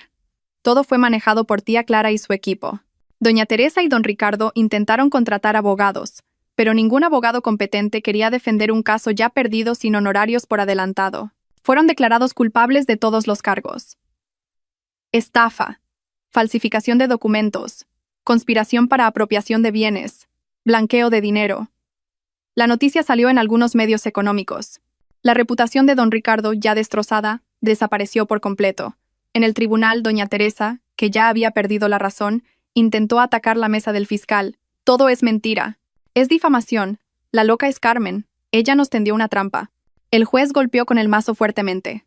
Todo fue manejado por tía Clara y su equipo. Doña Teresa y don Ricardo intentaron contratar abogados, pero ningún abogado competente quería defender un caso ya perdido sin honorarios por adelantado. Fueron declarados culpables de todos los cargos: estafa, falsificación de documentos, conspiración para apropiación de bienes, blanqueo de dinero. La noticia salió en algunos medios económicos. La reputación de don Ricardo, ya destrozada, desapareció por completo. En el tribunal, doña Teresa, que ya había perdido la razón, intentó atacar la mesa del fiscal. «Todo es mentira. Es difamación. La loca es Carmen. Ella nos tendió una trampa». El juez golpeó con el mazo fuertemente.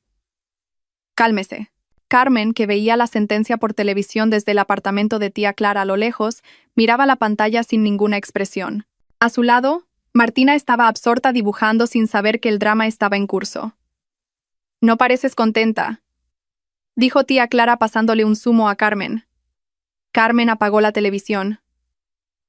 «Cálmese. Carmen, que veía la sentencia por televisión desde el apartamento de tía Clara a lo lejos, miraba la pantalla sin ninguna expresión. A su lado, Martina estaba absorta dibujando sin saber que el drama estaba en curso. «No pareces contenta», dijo tía Clara pasándole un zumo a Carmen. Carmen apagó la televisión.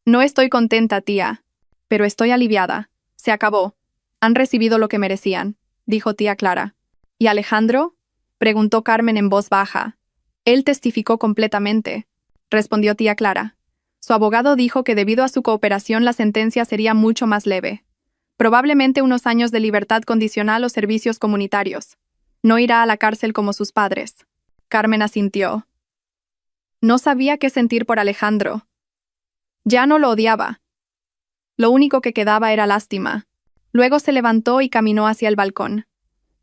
«No estoy contenta, tía, pero estoy aliviada. Se acabó. Han recibido lo que merecían», dijo tía Clara. «¿Y Alejandro?», preguntó Carmen en voz baja. «Él testificó completamente», respondió tía Clara. Su abogado dijo que debido a su cooperación la sentencia sería mucho más leve. Probablemente unos años de libertad condicional o servicios comunitarios. No irá a la cárcel como sus padres. Carmen asintió. No sabía qué sentir por Alejandro. Ya no lo odiaba. Lo único que quedaba era lástima. Luego se levantó y caminó hacia el balcón.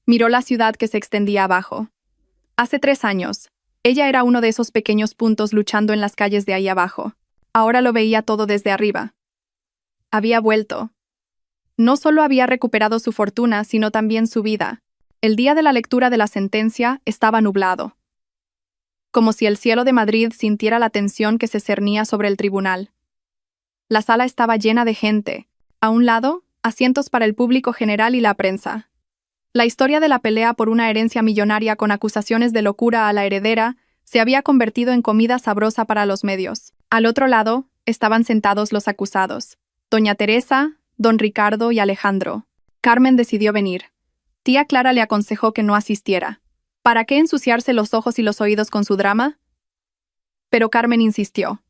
Miró la ciudad que se extendía abajo. Hace 3 años, ella era uno de esos pequeños puntos luchando en las calles de ahí abajo. Ahora lo veía todo desde arriba. Había vuelto. No solo había recuperado su fortuna, sino también su vida. El día de la lectura de la sentencia estaba nublado. Como si el cielo de Madrid sintiera la tensión que se cernía sobre el tribunal. La sala estaba llena de gente. A un lado, asientos para el público general y la prensa. La historia de la pelea por una herencia millonaria con acusaciones de locura a la heredera se había convertido en comida sabrosa para los medios. Al otro lado, estaban sentados los acusados. Doña Teresa, don Ricardo y Alejandro. Carmen decidió venir. Tía Clara le aconsejó que no asistiera. ¿Para qué ensuciarse los ojos y los oídos con su drama? Pero Carmen insistió.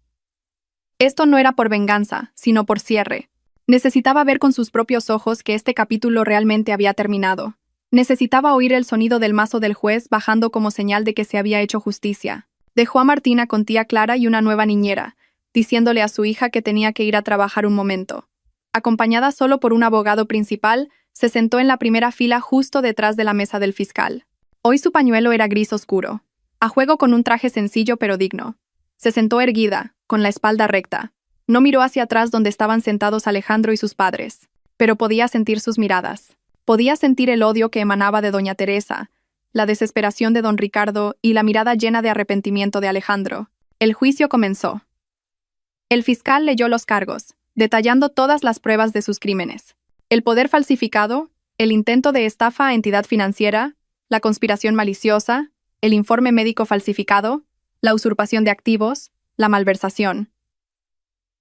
Esto no era por venganza, sino por cierre. Necesitaba ver con sus propios ojos que este capítulo realmente había terminado. Necesitaba oír el sonido del mazo del juez bajando como señal de que se había hecho justicia. Dejó a Martina con tía Clara y una nueva niñera, diciéndole a su hija que tenía que ir a trabajar un momento. Acompañada solo por un abogado principal, se sentó en la primera fila justo detrás de la mesa del fiscal. Hoy su pañuelo era gris oscuro, a juego con un traje sencillo pero digno. Se sentó erguida, con la espalda recta. No miró hacia atrás donde estaban sentados Alejandro y sus padres, pero podía sentir sus miradas. Podía sentir el odio que emanaba de doña Teresa, la desesperación de don Ricardo y la mirada llena de arrepentimiento de Alejandro. El juicio comenzó. El fiscal leyó los cargos, detallando todas las pruebas de sus crímenes. El poder falsificado, el intento de estafa a entidad financiera, la conspiración maliciosa, el informe médico falsificado, la usurpación de activos, la malversación.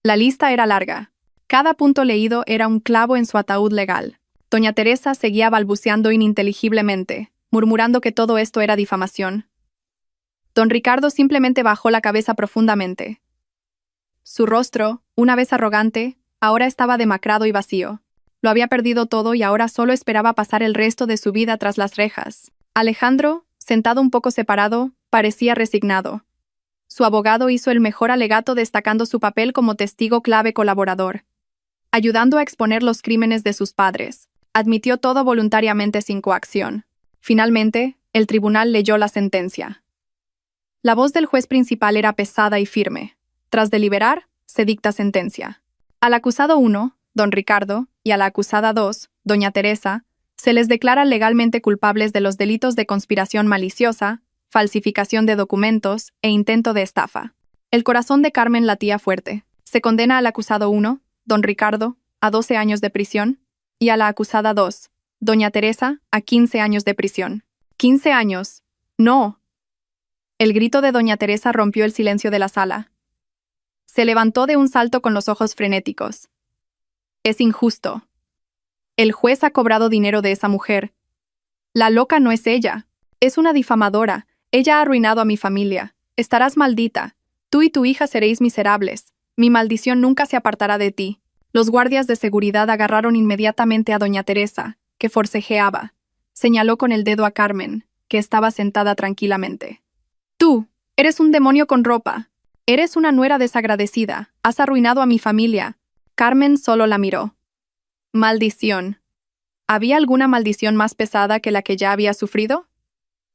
La lista era larga. Cada punto leído era un clavo en su ataúd legal. Doña Teresa seguía balbuceando ininteligiblemente, murmurando que todo esto era difamación. Don Ricardo simplemente bajó la cabeza profundamente. Su rostro, una vez arrogante, ahora estaba demacrado y vacío. Lo había perdido todo y ahora solo esperaba pasar el resto de su vida tras las rejas. Alejandro, sentado un poco separado, parecía resignado. Su abogado hizo el mejor alegato destacando su papel como testigo clave colaborador, ayudando a exponer los crímenes de sus padres. Admitió todo voluntariamente sin coacción. Finalmente, el tribunal leyó la sentencia. La voz del juez principal era pesada y firme. Tras deliberar, se dicta sentencia. Al acusado 1, don Ricardo, y a la acusada 2, doña Teresa, se les declara legalmente culpables de los delitos de conspiración maliciosa, falsificación de documentos e intento de estafa. El corazón de Carmen latía fuerte. Se condena al acusado 1, don Ricardo, a 12 años de prisión, y a la acusada 2, doña Teresa, a 15 años de prisión. ¡15 años! ¡No! El grito de doña Teresa rompió el silencio de la sala. Se levantó de un salto con los ojos frenéticos. Es injusto. El juez ha cobrado dinero de esa mujer. La loca no es ella. Es una difamadora. Ella ha arruinado a mi familia. Estarás maldita. Tú y tu hija seréis miserables. Mi maldición nunca se apartará de ti. Los guardias de seguridad agarraron inmediatamente a doña Teresa, que forcejeaba. Señaló con el dedo a Carmen, que estaba sentada tranquilamente. Tú, eres un demonio con ropa. Eres una nuera desagradecida. Has arruinado a mi familia. Carmen solo la miró. Maldición. ¿Había alguna maldición más pesada que la que ya había sufrido?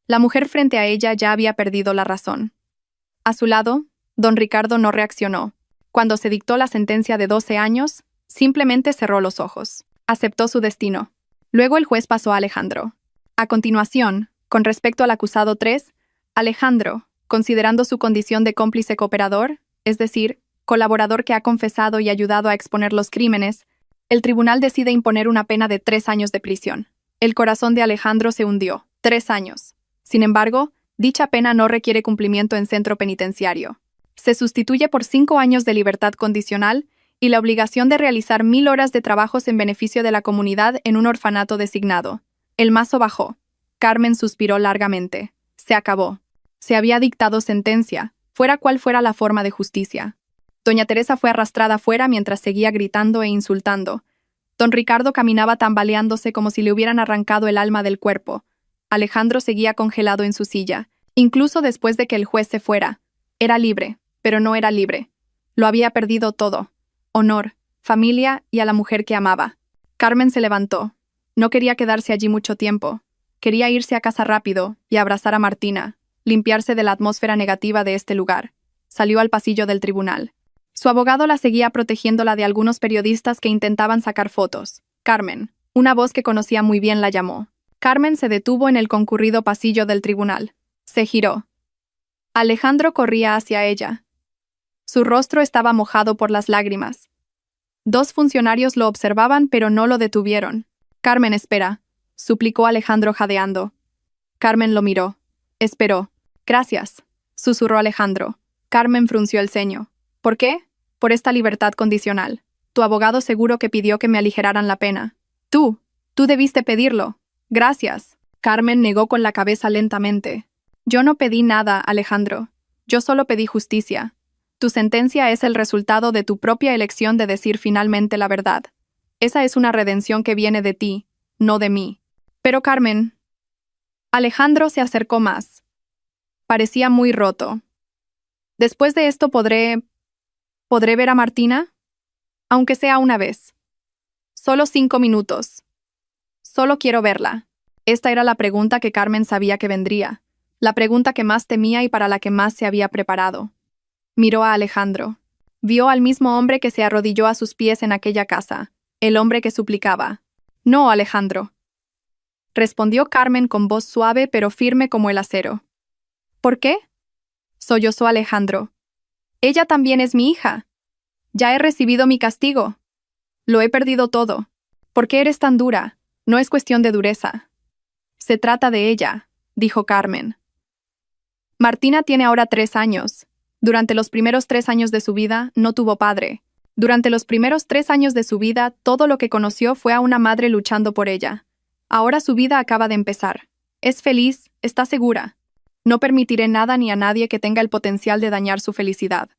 La mujer frente a ella ya había perdido la razón. A su lado, don Ricardo no reaccionó. Cuando se dictó la sentencia de 12 años, simplemente cerró los ojos. Aceptó su destino. Luego el juez pasó a Alejandro. A continuación, con respecto al acusado 3, Alejandro, considerando su condición de cómplice cooperador, es decir, colaborador que ha confesado y ayudado a exponer los crímenes, el tribunal decide imponer una pena de 3 años de prisión. El corazón de Alejandro se hundió. 3 años. Sin embargo, dicha pena no requiere cumplimiento en centro penitenciario. Se sustituye por 5 años de libertad condicional y la obligación de realizar 1000 horas de trabajos en beneficio de la comunidad en un orfanato designado. El mazo bajó. Carmen suspiró largamente. Se acabó. Se había dictado sentencia, fuera cual fuera la forma de justicia. Doña Teresa fue arrastrada fuera mientras seguía gritando e insultando. Don Ricardo caminaba tambaleándose como si le hubieran arrancado el alma del cuerpo. Alejandro seguía congelado en su silla, incluso después de que el juez se fuera. Era libre, pero no era libre. Lo había perdido todo: honor, familia y a la mujer que amaba. Carmen se levantó. No quería quedarse allí mucho tiempo. Quería irse a casa rápido y abrazar a Martina, limpiarse de la atmósfera negativa de este lugar. Salió al pasillo del tribunal. Su abogado la seguía protegiéndola de algunos periodistas que intentaban sacar fotos. Carmen, una voz que conocía muy bien, la llamó. Carmen se detuvo en el concurrido pasillo del tribunal. Se giró. Alejandro corría hacia ella. Su rostro estaba mojado por las lágrimas. 2 funcionarios lo observaban, pero no lo detuvieron. Carmen, espera, suplicó Alejandro jadeando. Carmen lo miró. Esperó. Gracias, susurró Alejandro. Carmen frunció el ceño. ¿Por qué? Por esta libertad condicional. Tu abogado seguro que pidió que me aligeraran la pena. Tú debiste pedirlo. Gracias. Carmen negó con la cabeza lentamente. Yo no pedí nada, Alejandro. Yo solo pedí justicia. Tu sentencia es el resultado de tu propia elección de decir finalmente la verdad. Esa es una redención que viene de ti, no de mí. Pero Carmen... Alejandro se acercó más. Parecía muy roto. Después de esto ¿podré ver a Martina? Aunque sea una vez. Solo 5 minutos. Solo quiero verla. Esta era la pregunta que Carmen sabía que vendría, la pregunta que más temía y para la que más se había preparado. Miró a Alejandro. Vio al mismo hombre que se arrodilló a sus pies en aquella casa, el hombre que suplicaba. No, Alejandro. Respondió Carmen con voz suave pero firme como el acero. ¿Por qué? Sollozó Alejandro. Ella también es mi hija. Ya he recibido mi castigo. Lo he perdido todo. ¿Por qué eres tan dura? No es cuestión de dureza. Se trata de ella, dijo Carmen. Martina tiene ahora 3 años. Durante los primeros 3 años de su vida no tuvo padre. Durante los primeros 3 años de su vida todo lo que conoció fue a una madre luchando por ella. Ahora su vida acaba de empezar. Es feliz, está segura. No permitiré nada ni a nadie que tenga el potencial de dañar su felicidad.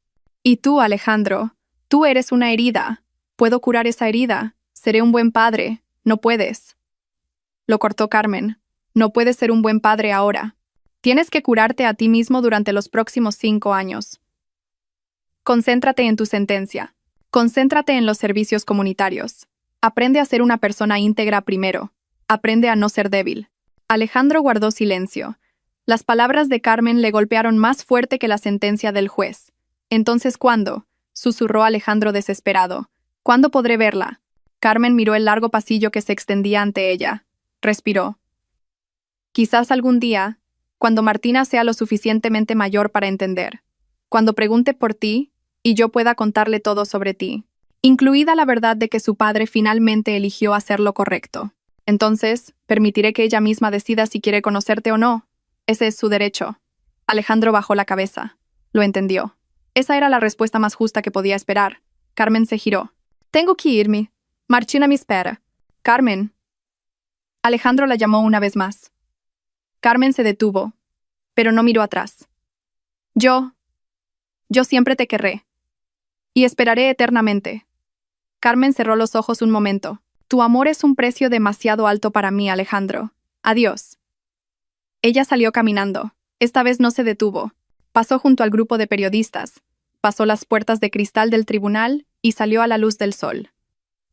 Y tú, Alejandro, tú eres una herida. Puedo curar esa herida. Seré un buen padre. No puedes. Lo cortó Carmen. No puedes ser un buen padre ahora. Tienes que curarte a ti mismo durante los próximos 5 años. Concéntrate en tu sentencia. Concéntrate en los servicios comunitarios. Aprende a ser una persona íntegra primero. Aprende a no ser débil. Alejandro guardó silencio. Las palabras de Carmen le golpearon más fuerte que la sentencia del juez. Entonces, ¿cuándo? Susurró Alejandro desesperado. ¿Cuándo podré verla? Carmen miró el largo pasillo que se extendía ante ella. Respiró. Quizás algún día, cuando Martina sea lo suficientemente mayor para entender. Cuando pregunte por ti, y yo pueda contarle todo sobre ti, incluida la verdad de que su padre finalmente eligió hacer lo correcto. Entonces, permitiré que ella misma decida si quiere conocerte o no. Ese es su derecho. Alejandro bajó la cabeza. Lo entendió. Esa era la respuesta más justa que podía esperar. Carmen se giró. Tengo que irme. Martina me espera. Carmen. Alejandro la llamó una vez más. Carmen se detuvo, pero no miró atrás. Yo siempre te querré. Y esperaré eternamente. Carmen cerró los ojos un momento. Tu amor es un precio demasiado alto para mí, Alejandro. Adiós. Ella salió caminando. Esta vez no se detuvo. Pasó junto al grupo de periodistas. Pasó las puertas de cristal del tribunal y salió a la luz del sol.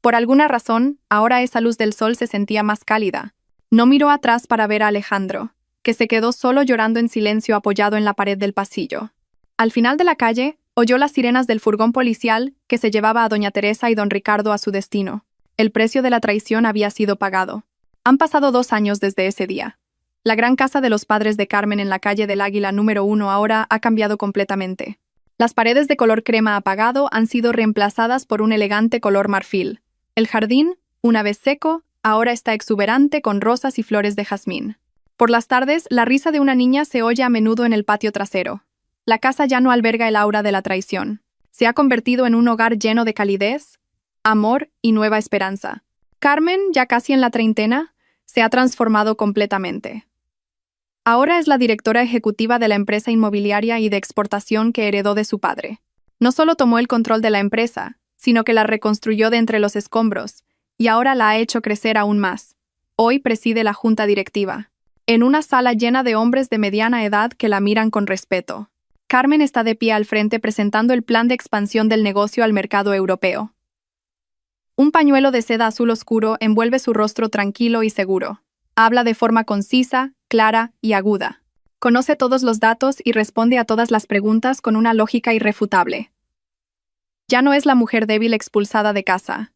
Por alguna razón, ahora esa luz del sol se sentía más cálida. No miró atrás para ver a Alejandro, que se quedó solo llorando en silencio apoyado en la pared del pasillo. Al final de la calle, oyó las sirenas del furgón policial que se llevaba a doña Teresa y don Ricardo a su destino. El precio de la traición había sido pagado. Han pasado 2 años desde ese día. La gran casa de los padres de Carmen en la calle del Águila número 1 ahora ha cambiado completamente. Las paredes de color crema apagado han sido reemplazadas por un elegante color marfil. El jardín, una vez seco, ahora está exuberante con rosas y flores de jazmín. Por las tardes, la risa de una niña se oye a menudo en el patio trasero. La casa ya no alberga el aura de la traición. Se ha convertido en un hogar lleno de calidez, amor y nueva esperanza. Carmen, ya casi en la treintena, se ha transformado completamente. Ahora es la directora ejecutiva de la empresa inmobiliaria y de exportación que heredó de su padre. No solo tomó el control de la empresa, sino que la reconstruyó de entre los escombros, y ahora la ha hecho crecer aún más. Hoy preside la junta directiva, en una sala llena de hombres de mediana edad que la miran con respeto. Carmen está de pie al frente presentando el plan de expansión del negocio al mercado europeo. Un pañuelo de seda azul oscuro envuelve su rostro tranquilo y seguro. Habla de forma concisa, clara y aguda. Conoce todos los datos y responde a todas las preguntas con una lógica irrefutable. Ya no es la mujer débil expulsada de casa.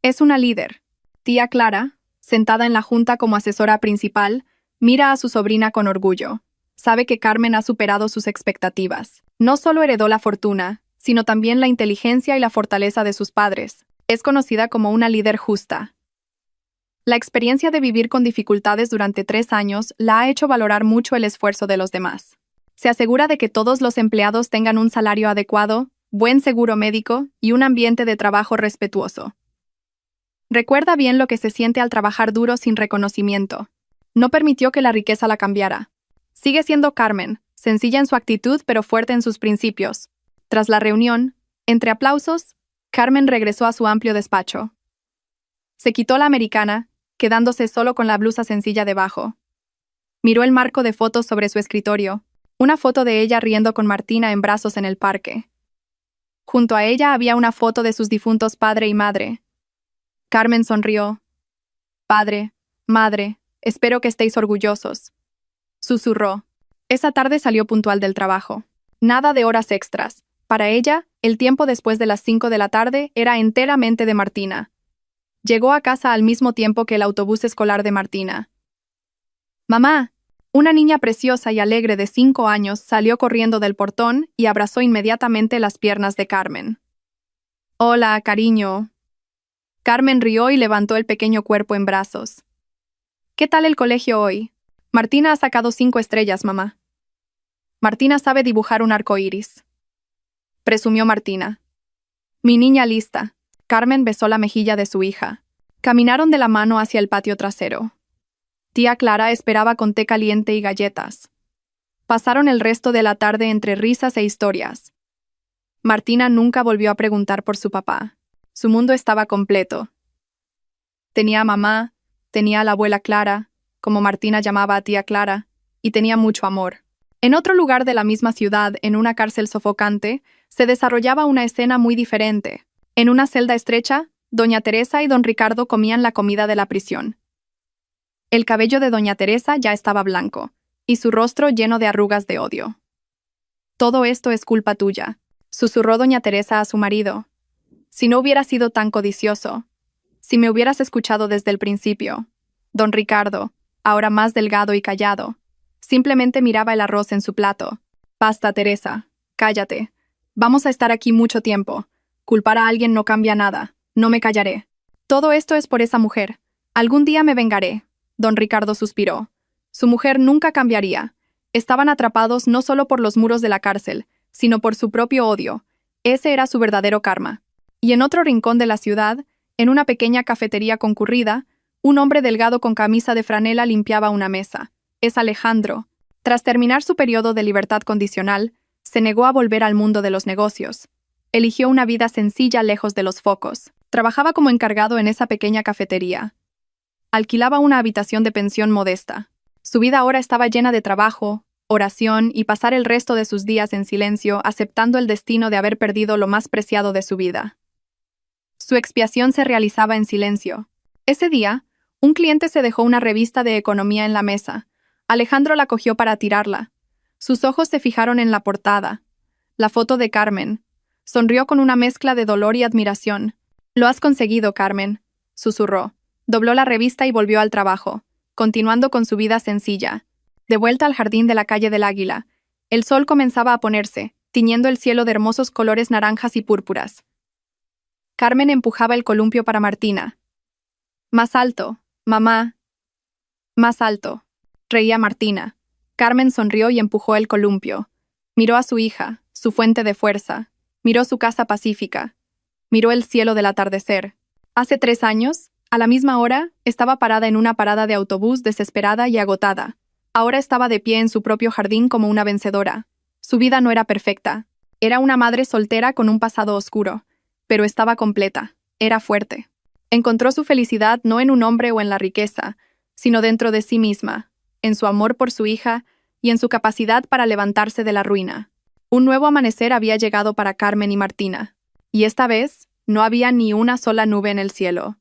Es una líder. Tía Clara, sentada en la junta como asesora principal, mira a su sobrina con orgullo. Sabe que Carmen ha superado sus expectativas. No solo heredó la fortuna, sino también la inteligencia y la fortaleza de sus padres. Es conocida como una líder justa. La experiencia de vivir con dificultades durante 3 años la ha hecho valorar mucho el esfuerzo de los demás. Se asegura de que todos los empleados tengan un salario adecuado, buen seguro médico y un ambiente de trabajo respetuoso. Recuerda bien lo que se siente al trabajar duro sin reconocimiento. No permitió que la riqueza la cambiara. Sigue siendo Carmen, sencilla en su actitud pero fuerte en sus principios. Tras la reunión, entre aplausos, Carmen regresó a su amplio despacho. Se quitó la americana, quedándose solo con la blusa sencilla debajo. Miró el marco de fotos sobre su escritorio, una foto de ella riendo con Martina en brazos en el parque. Junto a ella había una foto de sus difuntos padre y madre. Carmen sonrió. Padre, madre, espero que estéis orgullosos. Susurró. Esa tarde salió puntual del trabajo. Nada de horas extras. Para ella, el tiempo después de las 5 de la tarde era enteramente de Martina. Llegó a casa al mismo tiempo que el autobús escolar de Martina. «Mamá». Una niña preciosa y alegre de 5 años salió corriendo del portón y abrazó inmediatamente las piernas de Carmen. «Hola, cariño». Carmen rió y levantó el pequeño cuerpo en brazos. «¿Qué tal el colegio hoy?» «Martina ha sacado 5 estrellas, mamá». «Martina sabe dibujar un arco iris», presumió Martina. «Mi niña lista». Carmen besó la mejilla de su hija. Caminaron de la mano hacia el patio trasero. Tía Clara esperaba con té caliente y galletas. Pasaron el resto de la tarde entre risas e historias. Martina nunca volvió a preguntar por su papá. Su mundo estaba completo. Tenía a mamá, tenía a la abuela Clara, como Martina llamaba a tía Clara, y tenía mucho amor. En otro lugar de la misma ciudad, en una cárcel sofocante, se desarrollaba una escena muy diferente. En una celda estrecha, doña Teresa y don Ricardo comían la comida de la prisión. El cabello de doña Teresa ya estaba blanco, y su rostro lleno de arrugas de odio. «Todo esto es culpa tuya», susurró doña Teresa a su marido. «Si no hubiera sido tan codicioso, si me hubieras escuchado desde el principio». Don Ricardo, ahora más delgado y callado, simplemente miraba el arroz en su plato. «Basta, Teresa, cállate. Vamos a estar aquí mucho tiempo. Culpar a alguien no cambia nada. No me callaré. Todo esto es por esa mujer. Algún día me vengaré». Don Ricardo suspiró. Su mujer nunca cambiaría. Estaban atrapados no solo por los muros de la cárcel, sino por su propio odio. Ese era su verdadero karma. Y en otro rincón de la ciudad, en una pequeña cafetería concurrida, un hombre delgado con camisa de franela limpiaba una mesa. Es Alejandro. Tras terminar su periodo de libertad condicional, se negó a volver al mundo de los negocios. Eligió una vida sencilla lejos de los focos. Trabajaba como encargado en esa pequeña cafetería. Alquilaba una habitación de pensión modesta. Su vida ahora estaba llena de trabajo, oración y pasar el resto de sus días en silencio, aceptando el destino de haber perdido lo más preciado de su vida. Su expiación se realizaba en silencio. Ese día, un cliente se dejó una revista de economía en la mesa. Alejandro la cogió para tirarla. Sus ojos se fijaron en la portada. La foto de Carmen. Sonrió con una mezcla de dolor y admiración. «Lo has conseguido, Carmen», susurró. Dobló la revista y volvió al trabajo. continuando con su vida sencilla. De vuelta al jardín de la calle del Águila, el sol comenzaba a ponerse, tiñendo el cielo de hermosos colores naranjas y púrpuras. Carmen empujaba el columpio para Martina. «Más alto, mamá. Más alto», reía Martina. Carmen sonrió y empujó el columpio. Miró a su hija, su fuente de fuerza. Miró su casa pacífica. Miró el cielo del atardecer. Hace 3 años, a la misma hora, estaba parada en una parada de autobús desesperada y agotada. Ahora estaba de pie en su propio jardín como una vencedora. Su vida no era perfecta. Era una madre soltera con un pasado oscuro, pero estaba completa. Era fuerte. Encontró su felicidad no en un hombre o en la riqueza, sino dentro de sí misma, en su amor por su hija y en su capacidad para levantarse de la ruina. Un nuevo amanecer había llegado para Carmen y Martina, y esta vez no había ni una sola nube en el cielo.